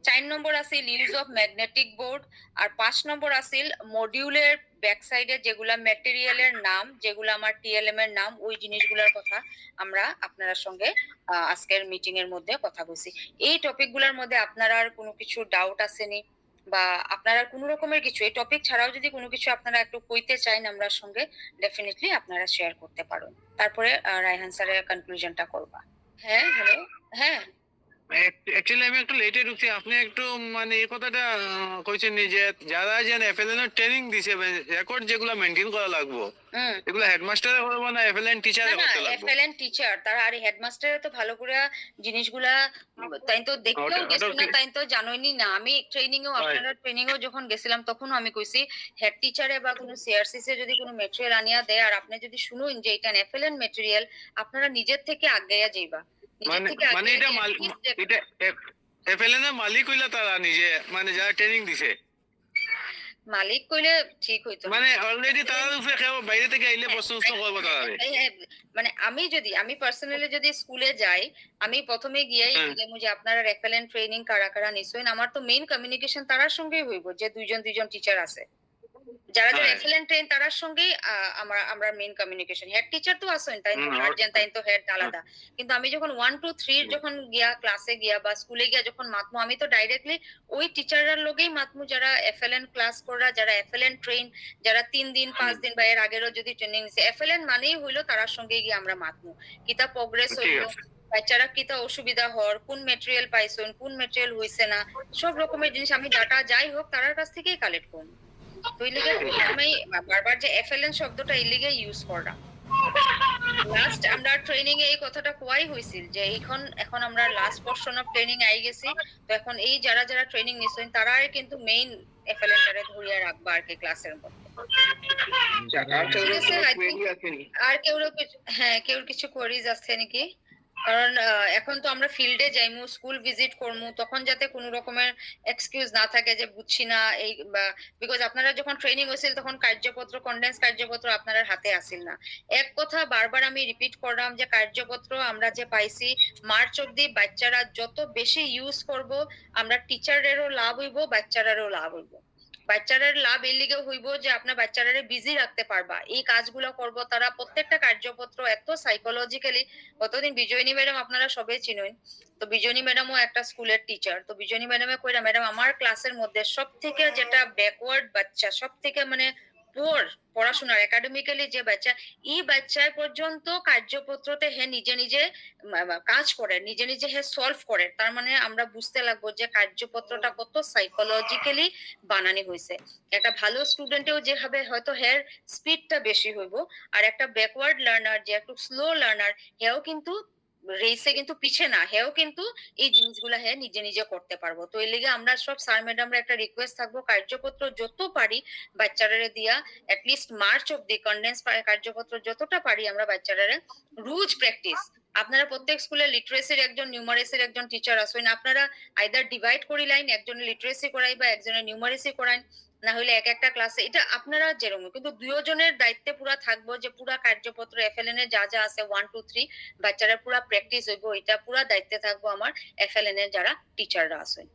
4 নম্বর আছিল ইউজ অফ ম্যাগনেটিক বোর্ড, আর 5 নম্বর আছিল মডিউলের ব্যাক সাইডে যেগুলা ম্যাটেরিয়ালের নাম, যেগুলো আমার টিএলএম এর নাম, ওই জিনিসগুলোর কথা আমরা আপনার সঙ্গে আজকের মিটিং এর মধ্যে কথা বলছি। এই টপিক গুলোর মধ্যে আপনারা আর কোনো কিছু ডাউট আসেনি বা আপনারা কোনো রকমের কিছু, এই টপিক ছাড়াও যদি কোনো কিছু আপনারা একটু কইতে চান আমরা সঙ্গে, ডেফিনেটলি আপনারা শেয়ার করতে পারেন। তারপরে রায়হান স্যারের কনক্লুশনটা করবা। হ্যাঁ, হ্যালো, হ্যাঁ অ্যাকচুয়ালি আমি একটু লেটে ঢুকছি, আপনি একটু মানে এই কথাটা কইছেন নি যে যারা যেন এফএলএন এর ট্রেনিং দিছে, রেকর্ড যেগুলো মেইনটেইন করা লাগবো, এগুলো হেডমাস্টারে করবো না এফএলএন টিচারে করতে লাগবে? এফএলএন টিচার তারা, আর হেডমাস্টারে তো ভালো করে জিনিসগুলা তাই তো দেখতেও গেছিল না, তাই তো জানোইনি না। আমি আপনারা ট্রেনিং এও যখন গেছিলাম তখনও আমি কইছি হেড টিচারে বা কোনো সিআরসিসি যদি কোনো মেটেরিয়াল আনিয়া দেয়, আর আপনি যদি শুনুন যে এটা এফএলএন মেটেরিয়াল, আপনারা নিজের থেকে আগাইয়া যাইবা। মানে এটা এফএলএন এর মালিক হইলা তারা নিজে, মানে যারা ট্রেনিং দিছে মালিক কইলে ঠিক হইতো, মানে অলরেডি তারা উপরে কেউ বাইরে থেকে আইলে প্রশ্ন করবো তারা। মানে আমি পার্সোনালি যদি স্কুলে যাই, আমি প্রথমে গিয়েই যে আপনারা রেফারেন্ট ট্রেনিং কারা কারা নিছেন, আমার তো মেইন কমিউনিকেশন তারার সঙ্গেই হইব যে দুইজন টিচার আছে। যারা যারা হ্যাঁ। এফএলএন ট্রেন তারার সঙ্গেই আমরা মেইন কমিউনিকেশন, হেড টিচার তো আসেন তাই গার্জিয়ান তাই তো হেড আলাদা, কিন্তু আমি যখন 1 2 3 যখন গিয়া ক্লাসে গিয়া বা স্কুলে গিয়া যখন মাতমু, আমি তো ডাইরেক্টলি ওই টিচাররার লগেই মাতমু যারা এফএলএন ক্লাস করা, যারা এফএলএন ট্রেন, যারা 3 দিন 5 দিন বা এর আগেরও যদি ট্রেনিং নিছে, এফএলএন মানেই হইলো তারার সঙ্গে গিয়ে আমরা মাতমু কিতা প্রোগ্রেস ঠিক হইলো, আছে। বাচ্চারা কিতা অসুবিধা হর, কোন মেটেরিয়াল পাইছেন, কোন মেটেরিয়াল হইছে না, সব রকমের জিনিস আমি ডাটা যাই হোক তারার কাছ থেকেই কালেক্ট করব। তো এই লিগে আমি বারবার যে এফএলএন শব্দটা এই লিগে ইউজ করলাম। লাস্ট আমরা ট্রেনিং এ এই কথাটা কোয়াই হইছিল যে এখন আমরা last portion of training I গেছি, তো এখন এই যারা যারা ট্রেনিং নিছেন তারাই কিন্তু মেইন এফএলএন টারে ধরিয়া রাখবা আর কি ক্লাসের মধ্যে। আর কেউ ঠিক আছে, I think- query আছে নি? আর কেউ কিছু কোয়ারিজ আছে নাকি? কারণ এখন তো আমরা ফিল্ডে যাইমু, স্কুল ভিজিট করমু, তখন যাতে কোনো রকমের এক্সকিউজ না থাকে যে বুঝছি না এই, বিকজ আপনারা যখন ট্রেনিং হয়েছিল তখন কার্যপত্র, কন্ডেন্স কার্যপত্র আপনার হাতে আসিল না। এক কথা বারবার আমি রিপিট করলাম যে কার্যপত্র আমরা যে পাইছি মার্চ অব্দি বাচ্চারা যত বেশি ইউজ করব, আমরা টিচারেরও লাভ হইব, বাচ্চারারও লাভ হইব। বাচ্চাদের লাভ এই লিগে হইব যে আপনার বাচ্চারা বিজি রাখতে পারবা, এই কাজগুলো করব, তারা প্রত্যেকটা কার্যপত্র এত সাইকোলজিক্যালি। গতদিন বিজয়নী ম্যাডাম আপনারা সবাই চিনেন, তো বিজয়নী ম্যাডামও একটা স্কুলের টিচার, তো বিজয়নী ম্যাডামে কইরা, ম্যাডাম আমার ক্লাসের মধ্যে সব থেকে যেটা ব্যাকওয়ার্ড বাচ্চা, সব থেকে মানে পুয়ার পড়াশোনার একাডেমিক্যালি যে বাচ্চা, এই বাচ্চার পর্যন্ত কার্যপত্রতে হে নিজে নিজে কাজ করে, নিজে নিজে হে সলভ করে, তার মানে আমরা বুঝতে লাগবো যে কার্যপত্রটা কত সাইকোলজিক্যালি বানানি হয়েছে। একটা ভালো স্টুডেন্টেও যেভাবে হয়তো হের স্পিডটা বেশি হইব, আর একটা ব্যাকওয়ার্ড লার্নার যে একটু স্লো লার্নার, হেও কিন্তু রেসে কিন্তু পিছে না, হেও কিন্তু এই জিনিসগুলা হে নিজে নিজে করতে পারবো। তো এই লিগে আমরা সব স্যার ম্যাডামরা একটা রিকোয়েস্ট থাকবো, কার্যপত্র যত পারি বাচ্চারা দিয়া অ্যাটলিস্ট মার্চ অব্দি কন্ডেন্স কার্যপত্র যতটা পারি আমরা বাচ্চারা রোজ প্র্যাকটিস। আপনারা প্রত্যেক স্কুলে লিটারেসির একজন, নিউমারেসির একজন টিচার আসেন, আপনারা আইদার ডিভাইড করি লাইন, একজনের লিটারেসি করাই বা একজনের নিউমারেসি করাই, না হলে এক একটা ক্লাসে, এটা আপনারা যেরকম, কিন্তু দুজনের দায়িত্বে পুরা থাকবো যে পুরা কার্যপত্র এফএলএন এর যা যা আছে 1 2 3 বাচ্চারা পুরা প্র্যাকটিস হইব, এটা পুরা দায়িত্বে থাকবো আমার এফএলএন এর যারা টিচাররা আছেন।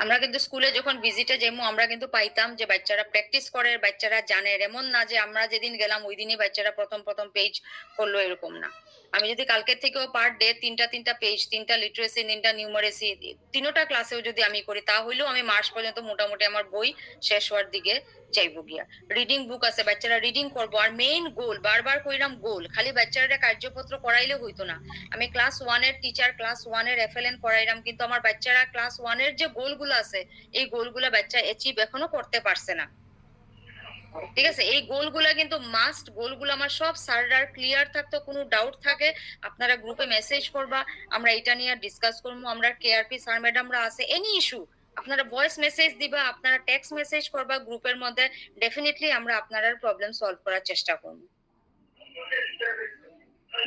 আমরা কিন্তু স্কুলে যখন ভিজিটে যাইমু আমরা কিন্তু পাইতাম যে বাচ্চারা প্র্যাকটিস করে, বাচ্চারা জানে, এমন না যে আমরা যেদিন গেলাম ওই দিনই বাচ্চারা প্রথম পেজ করলো, এরকম না। আমি যদি কালকে থেকেও পার ডে তিনটা পেজ, 3টা লিটারেসি, 3টা নিউমারেসি, 3টা ক্লাসেও যদি আমি করি, তাহলেও আমি মার্চ পর্যন্ত মোটামুটি আমার বই শেষ হওয়ার দিকে যাইবো গিয়া। রিডিং বুক আছে, বাচ্চারা রিডিং করবো, আর মেইন গোল বারবার কইরাম গোল, খালি বাচ্চারা কার্যপত্র করাইলে হইতো না। আমি ক্লাস 1 এর টিচার, ক্লাস 1 এর এফএলএন করাইলাম, কিন্তু আমার বাচ্চারা ক্লাস 1 এর যে গোলগুলো আছে এই গোলগুলা বাচ্চা অ্যাচিভ এখনো করতে পারছে না। ঠিক আছে, এই গোলগুলা কিন্তু মাস্ট, গোলগুলো আমার সব স্যাররা ক্লিয়ার থাকতো, কোনো ডাউট থাকে আপনারা গ্রুপে মেসেজ করবা, আমরা এটা নিয়ে ডিসকাস করবো। আমরা কেআরপি স্যার ম্যাডামরা আছে, এনি ইস্যু আপনারা ভয়েস মেসেজ দিবা, আপনারা টেক্সট মেসেজ করবা গ্রুপের মধ্যে, ডেফিনেটলি আমরা আপনাদের প্রবলেম সলভ করার চেষ্টা করব।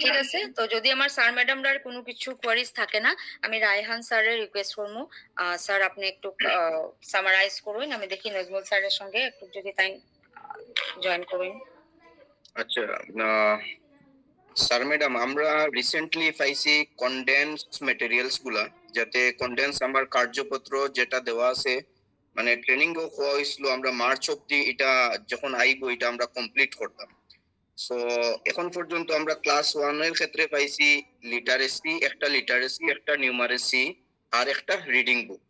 ঠিক আছে, তো যদি আমার স্যার ম্যাডামরা কোনো কিছু কোয়ারিজ থাকে না, আমি রায়হান স্যারের রিকোয়েস্ট করবো, স্যার আপনি একটু সামারাইজ করুন, আমি দেখি নজমুল স্যারের সঙ্গে একটু যদি তাই জয়েন করুন। আচ্ছা, স্যার ম্যাডাম আমরা রিসেন্টলি পাইছি কন্ডেন্স মেটেরিয়ালস গুলা, যাতে কন্ডেন্স আমার কার্যপত্র যেটা দেওয়া আছে, মানে ট্রেনিং ও হওয়া হয়েছিল, আমরা মার্চ অব্দি এটা যখন আইবো এটা আমরা কমপ্লিট করতাম। সো এখন পর্যন্ত আমরা ক্লাস 1 এর ক্ষেত্রে পাইছি লিটারেসি, একটা নিউমারেসি আর একটা রিডিং বুক।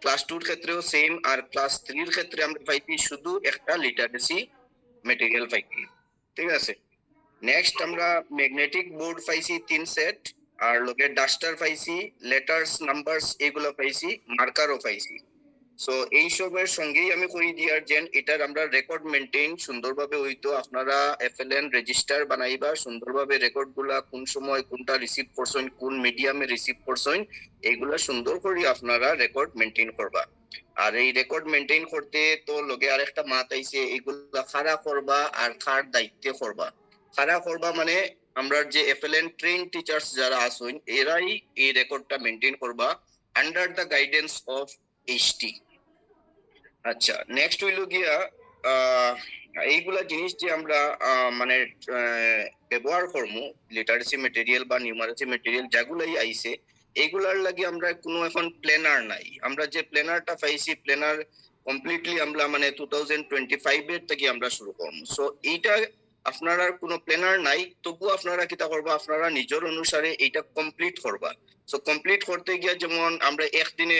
ক্লাস 2 এর ক্ষেত্রেও সেম, আর ক্লাস 3 এর ক্ষেত্রে আমরা পাইছি শুধু একটা লিটারেসি মেটেরিয়াল পাইছি। ঠিক আছে, নেক্সট আমরা ম্যাগনেটিক বোর্ড পাইছি 3 সেট, আর লোকে ডাস্টার পাইছি, লেটার্স, নাম্বারস এগুলো পাইছি, মার্কারও পাইছি। সো এই সবের সঙ্গেই আমি কই দিয়ার যেন এটার আমরা রেকর্ড মেইনটেইন সুন্দরভাবে হইতো, আপনারা এফএলএন রেজিস্টার বানাইবা, সুন্দরভাবে রেকর্ড গুলা কোন সময় কোনটা রিসিভ করছেন, কোন মিডিয়ামে রিসিভ করছেন, এইগুলা সুন্দর করে আপনারা রেকর্ড মেইনটেইন করবা। আর এই রেকর্ড মেইনটেইন করতে তো লগে আরেকটা মাত আইছে, এগুলা খাড়া করবা আর খার দায়িত্বে করবা। খাড়া করবা মানে আমরা যে এফএলএন ট্রেন টিচার্স যারা আছেন এরাই এই রেকর্ডটা মেইনটেইন করবা under the guidance of HT. আচ্ছা, নেক্সট হইল গিয়া এইগুলা জিনিস যে আমরা মানে ব্যবহার করবো, লিটারেসি মেটেরিয়াল বা নিউমারেসি মেটেরিয়াল যেগুলাই আইছে, এগুলার লাগি আমরা কোনো এখন প্ল্যানার নাই। আমরা যে প্ল্যানারটা পাইছি, প্ল্যানার কমপ্লিটলি আমরা মানে 2025 এর থেকে আমরা শুরু করব। সো এইটা আপনারা কোনো প্ল্যানার নাই, তবু আপনারা কিতা করবা, আপনারা নিজের অনুসারে এইটা কমপ্লিট করবা। সো কমপ্লিট করতে গিয়ে যেমন আমরা একদিনে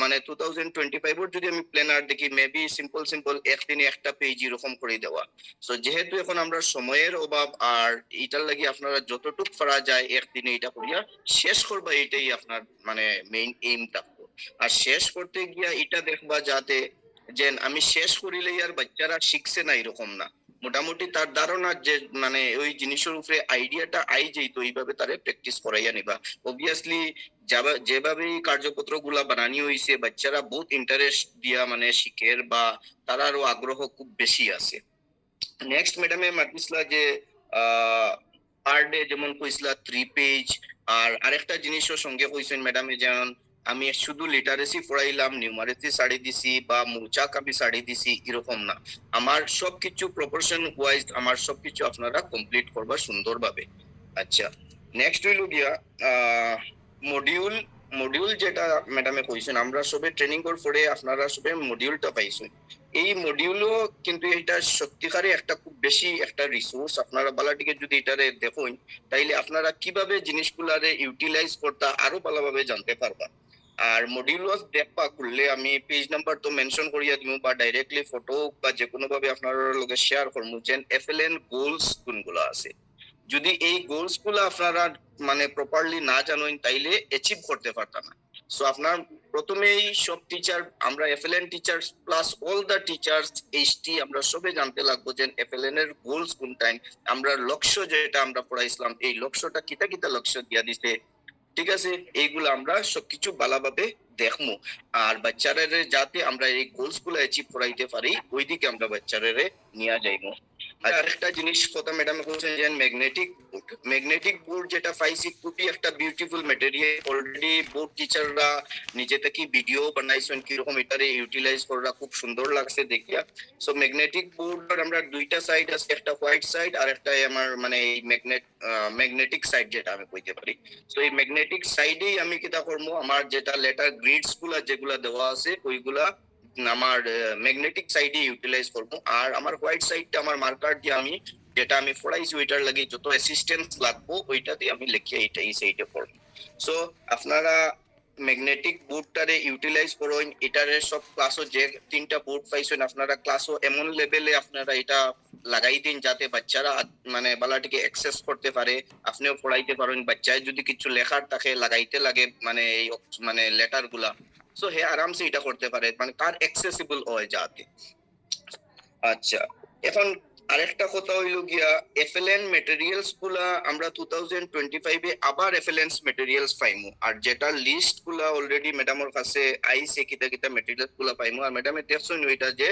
মানে 2025 এর যদি আমি প্ল্যানার দেখি, মেবি সিম্পল একদিনে একটা পেজ এরকম করে দেওয়া। সো যেহেতু এখন আমরা সময়ের অভাব, আর এটার লাগি আপনারা যতটুক পারা যায় একদিনে এটা করিয়া শেষ করবা, এটাই আপনার মানে মেইন এইম থাকতো। আর শেষ করতে গিয়া এটা দেখবা যাতে যে আমি শেষ করিলেই আর বাচ্চারা শিখছে না এরকম না, মোটামুটি তার ধারণা যে মানে ওই জিনিসের উপরে আইডিয়াটা আই যেত, এইভাবে তারে প্র্যাকটিস করাইয়া নিবা। অবভিয়াসলি যেভাবে এই কার্যপত্র গুলা বানানি হয়েছে, বাচ্চারা বহুত ইন্টারেস্ট দিয়া মানে শিখের, বা তারারও আগ্রহ খুব বেশি আছে। নেক্সট ম্যাডামে মাতিসলা যে পার ডে যেমন কইসলা 3 পেজ, আর আরেকটা জিনিসও সঙ্গে কইছেন ম্যাডামে, যেমন আমি শুধু লিটারেসি পড়াইলাম, নিউমারেসি ছাড়ি দিছি বা মৌচাক আমি ছাড়ি দিছি এরকম না, আমার সবকিছু প্রপোর্শন ওয়াইজ আমার সবকিছু আপনারা কমপ্লিট করবা সুন্দরভাবে। আচ্ছা, নেক্সট হইল গিয়া মডিউল। মডিউল যেটা ম্যাডামে কইছেন, আমরা সবে ট্রেনিং করার পরে আপনারা সবে মডিউলটা পাইছেন। এই মডিউলও কিন্তু এটা সত্যিকারে একটা খুব বেশি একটা রিসোর্স, আপনারা বালাটিকে যদি এটারে দেখুন তাইলে আপনারা কিভাবে জিনিসগুলারে ইউটিলাইজ করতে আরো ভালোভাবে জানতে পারবা। আর মডিউল ওয়াজ দেখবা করলে আমি পেজ নাম্বার তো মেনশন করিয়া দিব, বা ডাইরেক্টলি ফটো বা যে কোনো ভাবে আপনারা লগে শেয়ার করবো, যেন এফএলএন গোলস কোনগুলো আছে। যদি এই গোলস গুলো আপনারা মানে প্রপারলি না জানেন তাইলে অ্যাচিভ করতে পারতাম না। সো আপনার প্রথমেই সব টিচার, আমরা FLN teachers plus all the teachers HT আমরা সবে জানতে লাগবো যে এফএলএন এর গোলস কোনটাই, আমরা লক্ষ্য যেটা আমরা পড়াইছিলাম এই লক্ষ্যটা কিতা কিতা লক্ষ্য দিয়া দিছে, ঠিক আছে, এইগুলো আমরা সবকিছু ভালোভাবে দেখবো। আর বাচ্চারা যাতে আমরা এই গোলস গুলো অ্যাচিভ করাইতে পারি ওইদিকে আমরা বাচ্চারা নিয়ে যাইবো। আর একটা জিনিস কথা ম্যাডাম বলছেন যে ম্যাগনেটিক বোর্ড যেটা পাইছি খুবই একটা বিউটিফুল ম্যাটেরিয়াল। অলরেডি বোর্ড টিচাররা নিজে থেকে ভিডিও বানাইছেন কিরকম এটারে ইউটিলাইজ করা, খুব সুন্দর লাগছে দেখিয়া। সো ম্যাগনেটিক বোর্ড আমরা দুইটা সাইড আছে, একটা হোয়াইট সাইড আর একটা আমার মানে এই ম্যাগনেটিক সাইড যেটা আমি কইতে পারি। সো এই ম্যাগনেটিক সাইডেই আমি কিটা করবো, আমার যেটা লেটার গ্রিডস গুলা যেগুলা দেওয়া আছে ওইগুলা আমার ম্যাগনেটিক সাইডে ইউটিলাইজ করব। আর আমার হোয়াইট সাইডটা আমার মার্কার দিয়ে আমি যেটা আমি পড়াইছি ওইটার লাগি যত অ্যাসিস্ট্যান্স লাগবো ওইটাতে আমি লিখে এইটাই সাইডে পড়ব। সো আপনারা ম্যাগনেটিক বোর্ডটারে ইউটিলাইজ করুন। এটারে সব ক্লাসও যে 3টা বোর্ড পাইছেন আপনারা ক্লাসও এমন লেভেলে আপনারা এটা লাগাই দিন যাতে বাচ্চারা মানে বালাটিকে অ্যাক্সেস করতে পারে, আপনিও পড়াইতে পারেন। বাচ্চায় যদি কিছু লেখার থাকে লাগাইতে লাগে মানে এই মানে লেটার গুলা, সো হে আরামসে এটা করতে পারে, মানে তার অ্যাক্সেসিবল হয় যাতে। আচ্ছা, এখন আরেকটা কথা হইল গিয়া এফএলএন ম্যাটেরিয়ালস গুলা আমরা 2025 এ আবার এফএলএন ম্যাটেরিয়ালস পাইমু। আর যেটা লিস্ট গুলা অলরেডি ম্যাডামের কাছে আইছে কিতা কিতা ম্যাটেরিয়ালস গুলা পাইমু। আর ম্যাডামে দেখছেন ওইটা যে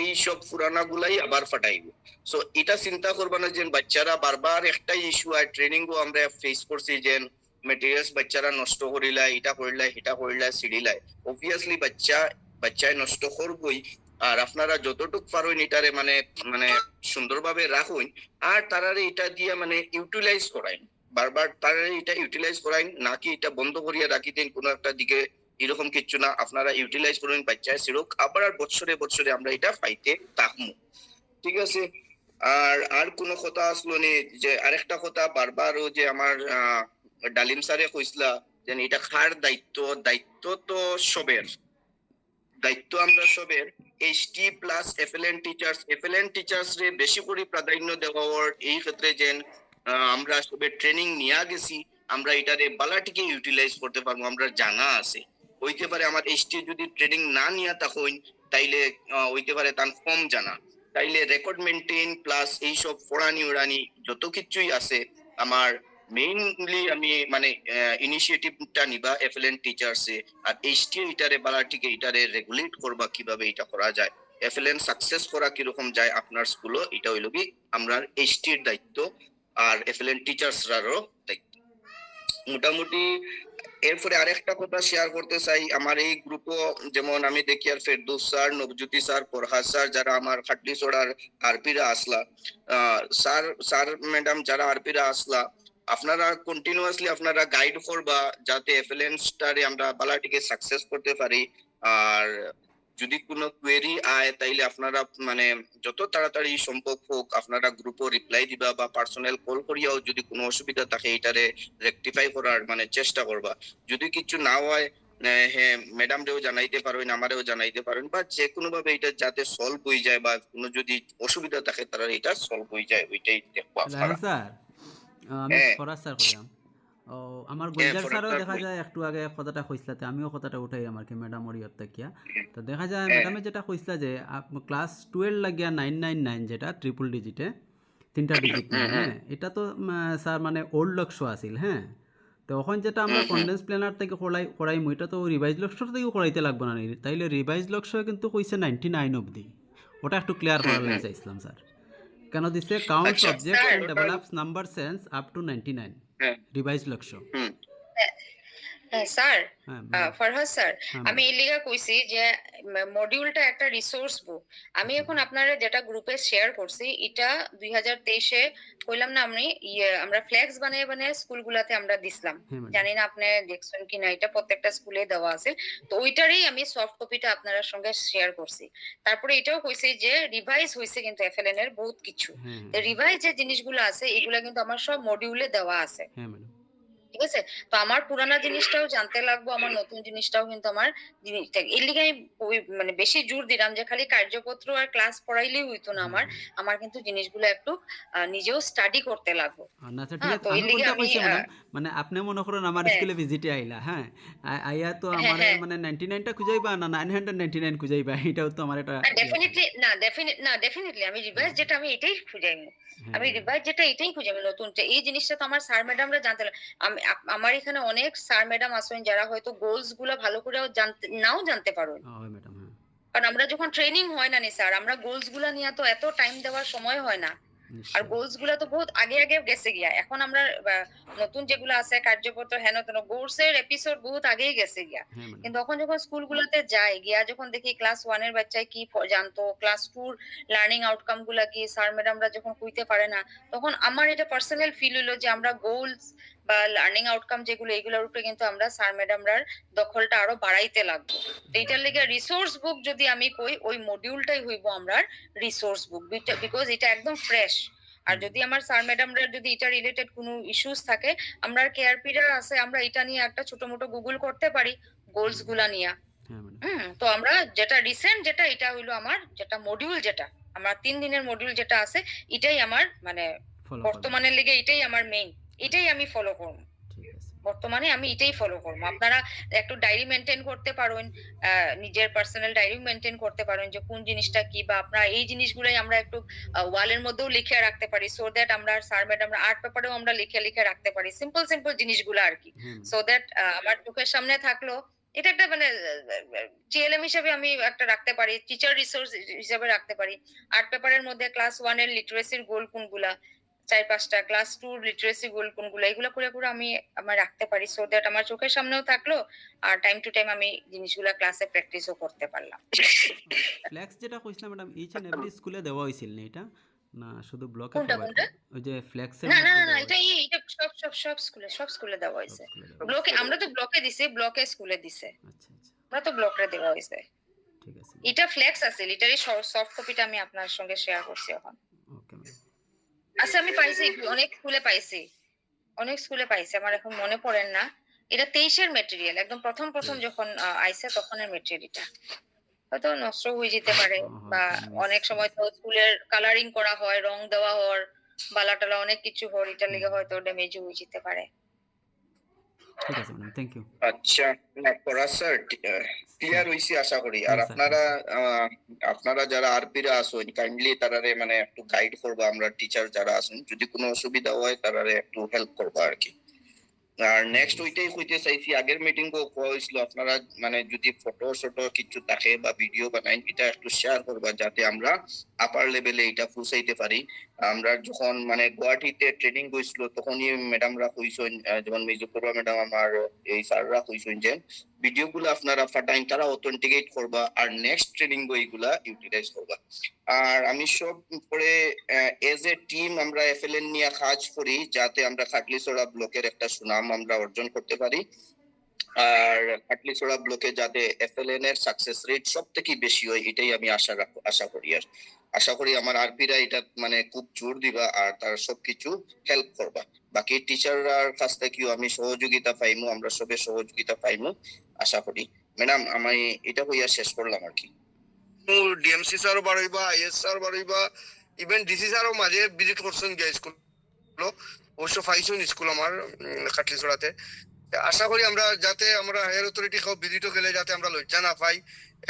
এই সব পুরানা গুলাই আবার ফাটাইব। সো এটা চিন্তা করবা না যে বাচ্চারা বারবার একটাই ইস্যু আর ট্রেনিং ও আমরা ফেস করছি যে মেটেরিয়ালস বাচ্চারা নষ্ট করিলাই, এটা করিলাই, এটা করিলাই, সিডিলাই। অবভিয়াসলি বাচ্চায় নষ্ট করবই। আর আপনারা যতটুক পারেন এটারে মানে মানে সুন্দরভাবে রাখুন, আর তারারে এটা দিয়ে মানে ইউটিলাইজ করাইন, বারবার তারারে এটা ইউটিলাইজ করাইন, নাকি এটা বন্ধ করিয়া রাখি দিন কোনো একটা দিকে, এরকম কিছু না। আপনারা ইউটিলাইজ করুন, বাচ্চায় সিরুক, আবার বছরে বছরে আমরা এটা পাইতে থাকবো, ঠিক আছে। আর কোনো কথা আসলো নি? যে আরেকটা কথা বারবার ও যে আমার ডালিম স্যারে কইসলা যে এটা কার দায়িত্ব, দায়িত্ব তো সবের, দায়িত্ব আমরা সবের। এইচটি প্লাস এফএলএন টিচার্স রে বেশি করে প্রাধান্য দেওয়ার এই ক্ষেত্রে যে আমরা সবে ট্রেনিং নিয়ে গেছি, আমরা এটারে বালাটিকে ইউটিলাইজ করতে পারবো, আমরা জানা আছে। হইতে পারে আমার এইচটি যদি ট্রেনিং না নিয়ে তখন তাইলে হইতে পারে তার কম জানা, তাইলে রেকর্ড মেনটেন প্লাস এইসব পড়ানি উড়ানি যত কিছুই আছে আমার মেইনলি আমি মানে ইনিশিয়েটিভটা নিবা এফএলএন টিচার্সে। আর এইচটি এটারে বালাটিকে এটারে রেগুলেট করবা কিভাবে এটা করা যায়, এফএলএন সাকসেস করা কিরকম যায় আপনার স্কুলও, এটা হইল কি আমরা এইচটির দায়িত্ব আর এফএলএন টিচার্সরারও দায়িত্ব মোটামুটি। এরপরে আরেকটা কথা শেয়ার করতে চাই, আমার এই গ্রুপও যেমন আমি দেখি আর Ferdous sir, Nabajyoti sir, Farhad sir যারা আমার খাটলিছড়ার আরপিরা আসলা, স্যার ম্যাডাম যারা আরপিরা আসলা, আপনারা কন্টিনিউয়াসলি আপনারা গাইড করবা যাতে এফএলএন স্টারে আমরা বালাটিকে সাকসেস করতে পারি। আর যদি কোনো কোয়েরি আয় তাইলে আপনারা মানে যত তাড়াতাড়ি সম্ভব হোক আপনারা গ্রুপও রিপ্লাই দিবা বা পার্সোনাল কল করিয়াও যদি কোনো অসুবিধা থাকে এটারে রেকটিফাই করার মানে চেষ্টা করবা। যদি কিছু না হয় হ্যাঁ ম্যাডামরেও জানাইতে পারেন, আমারেও জানাইতে পারেন, বা যে কোনো ভাবে এটা যাতে সলভ হয়ে যায় বা কোনো যদি অসুবিধা থাকে তারা এটা সলভ হয়ে যায় ওইটাই দেখবো আপনারা। স্যার আমি হ্যাঁ। ফরাজ স্যার কইলাম। ও আমার হ্যাঁ, গুলজার ফরাজ স্যারও স্যার দেখা কই। যায় একটু আগে কথাটা কইসলাতে আমিও কথাটা উঠাই আমার কি ম্যাডাম ওরিয়ত তাকিয়া। তো দেখা যায় হ্যাঁ। ম্যাডামে যেটা কইসলা যে ক্লাস 12 লাগিয়া 999 যেটা ট্রিপল ডিজিটে 3টা ডিজিট নিয়ে, হ্যাঁ এটা তো স্যার মানে ওল্ড লক্ষ্য আছিল, হ্যাঁ তো এখন যেটা আমরা কন্ডেন্স প্ল্যানার থেকে করাইমু এটা তো রিভাইজ লক্ষ্য থেকেও করাইতে লাগবে না, তাইলে রিভাইজ লক্ষ্য কিন্তু কইছে 99 অবধি, ওটা একটু ক্লিয়ার করার লাগছে ইসলাম স্যার। কেন দিছে কাউন্ট আচ্ছা, subjects sir, and develops number sense up to 99 হ্যাঁ। রিভাইজ লক্ষ্য। হ্যাঁ স্যার, হ্যাঁ ফরহাদ স্যার, হ্যাঁ, আমি এই লিগা কইছি যে মডিউলটা একটা রিসোর্স বুক। আমি এখন আপনারা যেটা গ্রুপে শেয়ার করছি এটা 2023-এ কইলাম না আমি আমরা ফ্ল্যাক্স বানিয়ে বানিয়ে স্কুলগুলাতে আমরা দিছিলাম। হ্যাঁ ম্যাডাম। জানি না আপনি দেখছেন কিনা, এটা প্রত্যেকটা স্কুলে দেওয়া আছে। তো ওইটারই আমি সফট কপিটা আপনার সঙ্গে শেয়ার করছি। তারপরে এটাও কইছি যে রিভাইজ হইছে কিন্তু এফএলএন এর বহুত কিছু। হ্যাঁ রিভাইজ যে জিনিসগুলো আছে এগুলা কিন্তু আমার সব মডিউলে দেওয়া আছে। হ্যাঁ ম্যাডাম। ঠিক আছে, তো আমার পুরানা জিনিসটাও জানতে লাগবো, আমার নতুন জিনিসটাও কিন্তু আমার জিনিসটা এর লিগে আমি মানে বেশি জোর দিলাম যে খালি কার্যপত্র আর ক্লাস পড়াইলেই হইতো না, আমার কিন্তু জিনিসগুলো একটু নিজেও স্টাডি করতে লাগবো। না স্যার ঠিক হ্যাঁ, আছে, তো আমি এর লিগে কোনটা আমি কইছি ম্যাডাম, মানে আপনি মনে করেন আমার হ্যাঁ। স্কুলে ভিজিটে আইলা, হ্যাঁ আইয়া তো হ্যাঁ, আমার হ্যাঁ। মানে 99টা খুঁজাইবা না 999 খুঁজাইবা, এটাও তো আমার এটা ডেফিনেটলি আমি রিভাইজ যেটা আমি এটাই খুঁজাইমু। হ্যাঁ, আমি রিভাইজ যেটা এটাই খুঁজাইমু নতুনটা। এই জিনিসটা তো আমার স্যার ম্যাডামরা জানতে আমার এখানে অনেক স্যার ম্যাডাম আছেন যারা হয়তো গোলস গুলো ভালো করেও নাও জানতে পারেন। হয় ম্যাডাম। হ্যাঁ কারণ আমরা যখন ট্রেনিং হয় না নি স্যার, আমরা গোলস গুলা নিয়ে তো এত টাইম দেওয়ার সময় হয় না। আর নিশ্চয়ই। গোলস গুলা তো বহুত আগে আগে গেছে গিয়া। এখন আমরা নতুন যেগুলো আছে কার্যপত্র হেন তেন গোলস এর এপিসোড বহুত আগেই গেছে গিয়া। হ্যাঁ ম্যাডাম। কিন্তু তখন যখন স্কুলগুলোতে যাই গিয়া, যখন দেখি ক্লাস 1 এর বাচ্চায় কি জানতো, ক্লাস 2 লার্নিং আউটকাম গুলা কি স্যার ম্যাডামরা যখন কইতে পারে না, তখন আমার এটা পার্সোনাল ফিল হলো যে আমরা গোলস বা লার্নিং আউটকাম যেগুলো এগুলোর উপরে কিন্তু আমরা স্যার ম্যাডামরার দখলটা আরো বাড়াইতে লাগবো। তো এটার লেগে রিসোর্স বুক যদি আমি কই ওই মডিউলটাই হইব আমরা রিসোর্স বুক, বিকজ এটা একদম ফ্রেশ। আর যদি আমার স্যার ম্যাডামরা যদি এটা রিলেটেড কোনো ইস্যুস থাকে, আমরা কেআরপিরা আছে, আমরা এটা নিয়ে একটা ছোট মোটো গুগল করতে পারি গোলস গুলা নিয়ে। হ্যাঁ ম্যাডাম। তো আমরা যেটা রিসেন্ট যেটা এটা হইলো আমার যেটা মডিউল, যেটা আমার 3 দিনের মডিউল যেটা আছে এটাই আমার মানে ফলো বর্তমানের লেগে এটাই আমার মেইন, এটাই আমি ফলো করব। ঠিক আছে। বর্তমানে আমি এটাই ফলো করবো। আপনারা একটু ডায়েরি মেনটেন করতে পারেন, নিজের পার্সোনাল ডায়েরি মেনটেন করতে পারেন যে কোন জিনিসটা কি, বা আপনারা এই জিনিসগুলোই আমরা একটু ওয়ালের মধ্যেও লিখে রাখতে পারি, সো দ্যাট আমরা স্যার ম্যাডাম আর্ট পেপারেও আমরা লিখে রাখতে পারি, সিম্পল জিনিসগুলো আর কি, হ্যাঁ সো দ্যাট আমার চোখের সামনে থাকলো। এটা একটা মানে টিএলএম হিসেবে আমি একটা রাখতে পারি, টিচার রিসোর্স হিসেবে রাখতে পারি। আর্ট পেপারের মধ্যে ক্লাস 1 এর লিটারেসির গোল কোনগুলা, 4-5টা, ক্লাস 2 লিটারেসি গোল কোনগুলো, এগুলো করে আমি আমার রাখতে পারি, সো দ্যাট আমার চোখের সামনেও থাকলো আর টাইম টু টাইম আমি জিনিসগুলা ক্লাসে প্র্যাকটিসও করতে পারলাম। ফ্ল্যাক্স যেটা কইছিলাম ম্যাডাম ইচ এন্ড এভরি স্কুলে দেওয়া হইছিল না এটা, না শুধু ব্লকে কোনটা প্রোভাইড কোনটা? ওই যে ফ্ল্যাক্সের না না মধ্যে না, দেওয়া এটা এটা সব স্কুলে দেওয়া হইছে, হয়েছে। সব স্কুলে দেওয়া ব্লকে আমরা তো ব্লকে দিছি, ব্লকে স্কুলে দিছে, হইছে। আচ্ছা আচ্ছা আমরা তো ব্লকে দেওয়া হয়েছে। ঠিক আছে। এটা ফ্লেক্স আছে, লিটারি সফট কপিটা আমি আপনার সঙ্গে শেয়ার করছি এখন। Okay madam. আচ্ছা আমি পাইছি, অনেক স্কুলে পাইছি, আমার এখন মনে পড়েন না। এটা 23-এর মেটেরিয়াল, একদম প্রথম যখন আইছে তখনের মেটেরিয়াল। এটা হয়তো নষ্ট হয়ে যেতে পারে, বা অনেক সময় তো স্কুলের কালারিং করা হয়, রং দেওয়া হয়, বালাটালা অনেক কিছু হয়, এটার লেগে হয়তো ড্যামেজ হয়ে যেতে পারে। ঠিক আছে ম্যাডাম, থ্যাংক ইউ। আচ্ছা, না পড়া স্যার ক্লিয়ার হইছে আশা করি। আর হ্যাঁ, স্যার। আপনারা যারা আরপিরা আছেন কাইন্ডলি তারারে মানে একটু গাইড করবা, আমরা টিচার যারা আছেন যদি কোনো অসুবিধা হয় তারারে একটু হেল্প করবা আর কি। আর নেক্সট ওইটাই কইতে চাইছি, আগের মিটিং কো কোয়া হইছিল আপনারা মানে যদি ফটো কিছু থাকে বা ভিডিও বানাই এটা একটু শেয়ার করবা যাতে আমরা আপার লেভেলে এটা পৌঁছাইতে পারি। আমরা যখন মানে গুয়াহাটিতে ট্রেনিং হইছিল তখনই ম্যাডামরা কইছেন, যেমন মিজুপুরা ম্যাডাম আমার এই স্যাররা কইছেন যে ভিডিওগুলো আপনারা ফাটাইন তারা অথেন্টিকেট করবা আর নেক্সট ট্রেনিং বইগুলা ইউটিলাইজ করবা। আর আমি সব পরে এজ এ টিম আমরা এফএলএন নিয়ে কাজ করি যাতে আমরা খাটলিছড়া ব্লকের একটা সুনাম আমরা অর্জন করতে পারি। আর কাটলিছড়া ব্লকে যাতে এফএলএন এর সাকসেস রেট সব থেকে বেশি হয় এটাই আমি আশা করি। আর আশা করি আমার আরপিরা এটা মানে খুব জোর দিবা আর তার সবকিছু হেল্প করবা। বাকি টিচাররার কাছ থেকেও আমি সহযোগিতা পাইমু, আমরা সবে সহযোগিতা পাইমু আশা করি। ম্যাডাম আমি এটা হইয়া শেষ করলাম আর কি। ডিএমসি স্যারও বাড়াইবা, আইএস স্যার বাড়াইবা, ইভেন ডিসি স্যারও মাঝে ভিজিট করছেন গিয়া স্কুল, অবশ্য পাইছেন স্কুল আমার কাটলিছড়াতে। আশা করি আমরা যাতে আমরা হায়ার অথরিটি খাও ভিজিটও গেলে যাতে আমরা লজ্জা না পাই,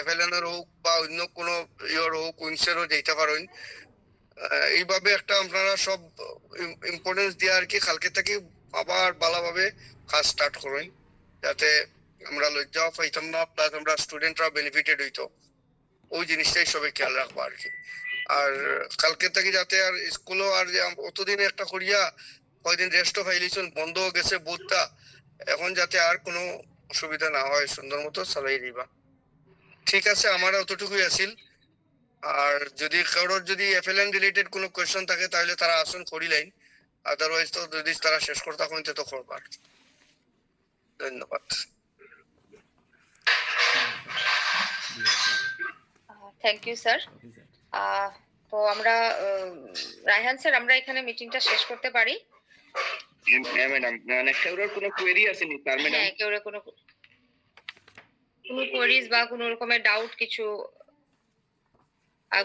এফএলএন এর হোক বা অন্য কোনো ইয়ের হোক, উইন্সেরও যেতে পারেন। এইভাবে একটা আপনারা সব ইম্পর্টেন্স দিয়ে আর কি কালকে থেকে আবার ভালোভাবে কাজ স্টার্ট করেন, যাতে আমরা লজ্জাও পাইতাম না, প্লাস আমরা স্টুডেন্টরা বেনিফিটেড হইতো। ওই জিনিসটাই সবাই খেয়াল রাখবো আর কি। আর কালকে থেকে যাতে আর স্কুলও আর যে অতদিনে একটা করিয়া কয়দিন রেস্টও ফাইলিয়েছেন, বন্ধ গেছে বোধটা, এখন যাতে আর কোনো অসুবিধা না হয়, সুন্দর মতো চালাই দিবা। ঠিক আছে, আমার অতটুকুই আছিল। আর যদি কারোর যদি এফএলএন রিলেটেড কোনো কোয়েশ্চন থাকে তাহলে তারা আসুন করিলেন, আদারওয়াইজ তো যদি তারা শেষ করতে হয় তো করবার। ধন্যবাদ। Thank you sir. তো আমরা রায়হান স্যার আমরা এখানে মিটিংটা শেষ করতে পারি? হ্যাঁ ম্যাডাম, মানে কারোর কোনো কোয়েরি আছে নি স্যার? ম্যাডাম হ্যাঁ, কেউ কোনো কোয়েরিজ বা কোনো রকমের ডাউট কিছু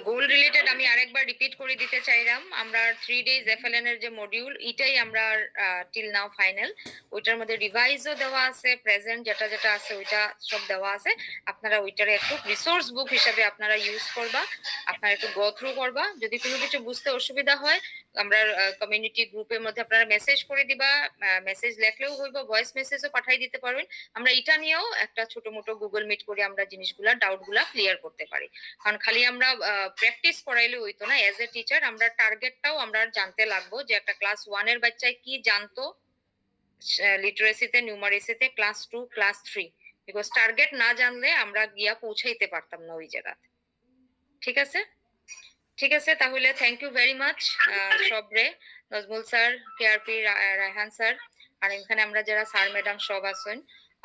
গোল রিলেটেড আমি আরেকবার রিপিট করে দিতে চাইলাম। আমরা 3 days এফএলএন এর যে মডিউল এটাই আমরা টিল নাও ফাইনাল, ওইটার মধ্যে রিভাইজও দেওয়া আছে, প্রেজেন্ট যেটা যেটা আছে ওইটা সব দেওয়া আছে। আপনারা ওইটারে একটু রিসোর্স বুক হিসেবে আপনারা ইউজ করবা, আপনারা একটু গো থ্রু করবা। যদি কোনো কিছু বুঝতে অসুবিধা হয় আমরা কমিউনিটি গ্রুপের মধ্যে আপনারা মেসেজ করে দিবা, মেসেজ লেখলেও হইব, ভয়েস মেসেজও পাঠাই দিতে পারবেন। আমরা এটা নিয়েও একটা ছোট মোটো গুগল মিট করে আমরা জিনিসগুলা ডাউটগুলা ক্লিয়ার করতে পারি। কারণ খালি আমরা প্র্যাকটিস করাইলে হইতো না, এজ এ টিচার আমরা টার্গেটটাও আমরা জানতে লাগবো যে একটা ক্লাস 1 এর বাচ্চায় কি জানতো লিটারেসিতে, নিউমারেসিতে, ক্লাস 2, ক্লাস 3, বিকজ টার্গেট না জানলে আমরা গিয়া পৌঁছাইতে পারতাম না ওই জায়গাতে। ঠিক আছে, ঠিক আছে, তাহলে থ্যাংক ইউ ভেরি মাচ সবরে, Nazmul sir, KRP, Raihan sir, আর এখানে আমরা যারা স্যার ম্যাডাম সব আছেন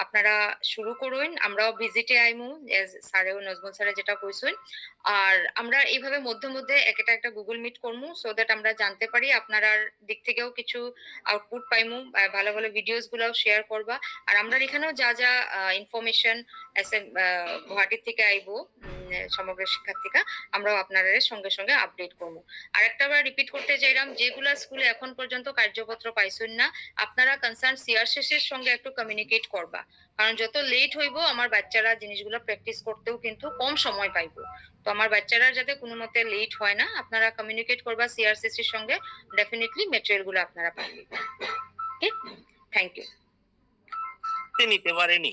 আপনারা শুরু করুন। আমরাও ভিজিটে আইমু স্যারেও নজমুল স্যারে যেটা কইছেন। আর আমরা এইভাবে মধ্যে মধ্যে একটা গুগল মিট করমু, সো দ্যাট আমরা জানতে পারি আপনার দিক থেকেও কিছু আউটপুট পাইমু, ভালো ভালো ভিডিওস গুলাও শেয়ার করবা। আর আমরা এখানেও যা যা ইনফরমেশন গুয়াহাটির থেকে আইবো সমগ্র শিক্ষার্থীরা, আমরাও আপনাদের সঙ্গে সঙ্গে আপডেট করবো। আর একটা বার রিপিট করতে চাইলাম, যেগুলা স্কুলে এখন পর্যন্ত কার্যপত্র পাইছেন না আপনারা কনসার্ন সিআরসিসি এর সঙ্গে একটু কমিউনিকেট করবা, কারণ যত লেট হইব আমার বাচ্চারা জিনিসগুলো প্র্যাকটিস করতেও কিন্তু কম সময় পাইবো। তো আমার বাচ্চারা যাতে কোনো মতে লেট হয় না, আপনারা কমিউনিকেট করবা সিআরসিসি এর সঙ্গে, ডেফিনেটলি ম্যাটেরিয়াল গুলো আপনারা পাইবেন। Okay, thank you. নিতে পারেনি।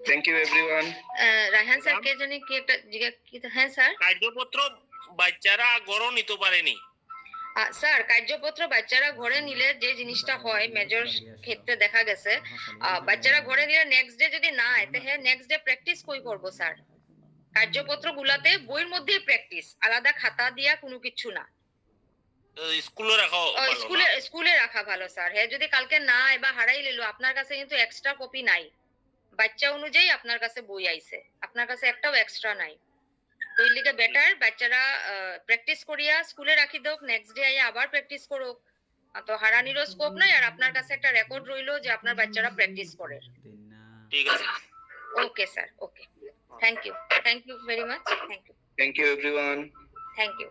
Thank you everyone. Raihan sir কে জানি কি একটা হ্যাঁ স্যার, কার্যপত্র বাচ্চারা গড়ও নিতে পারেনি। স্যার কার্যপত্র বাচ্চারা ঘরে নিলে যে জিনিসটা হয় মেজর ক্ষেত্রে দেখা গেছে, বাচ্চারা ঘরে নিলে নেক্সট ডে যদি না আয় তাহলে নেক্সট ডে প্র্যাকটিস কই করবো স্যার? কার্যপত্র গুলাতে বইয়ের মধ্যেই প্র্যাকটিস, আলাদা খাতা দিয়া কোনো কিছু না। স্কুলে রাখা স্কুলে রাখা ভালো স্যার। হ্যাঁ, যদি কালকে না আয় বা হারাই নিল, আপনার কাছে কিন্তু এক্সট্রা কপি নাই, বাচ্চা অনুযায়ী আপনার কাছে বই আইছে, আপনার কাছে একটাও এক্সট্রা নাই। তো এর লিগে বেটার বাচ্চারা প্র্যাকটিস করিয়া স্কুলে রাখি দেওক, নেক্সট ডে আইয়া আবার প্র্যাকটিস করুক, তো হারানিরও স্কোপ নাই। আর আপনার কাছে একটা রেকর্ড রইলো যে আপনার বাচ্চারা প্র্যাকটিস করে। ঠিক আছে, okay sir, okay, thank you very much, thank you thank you everyone. Thank you.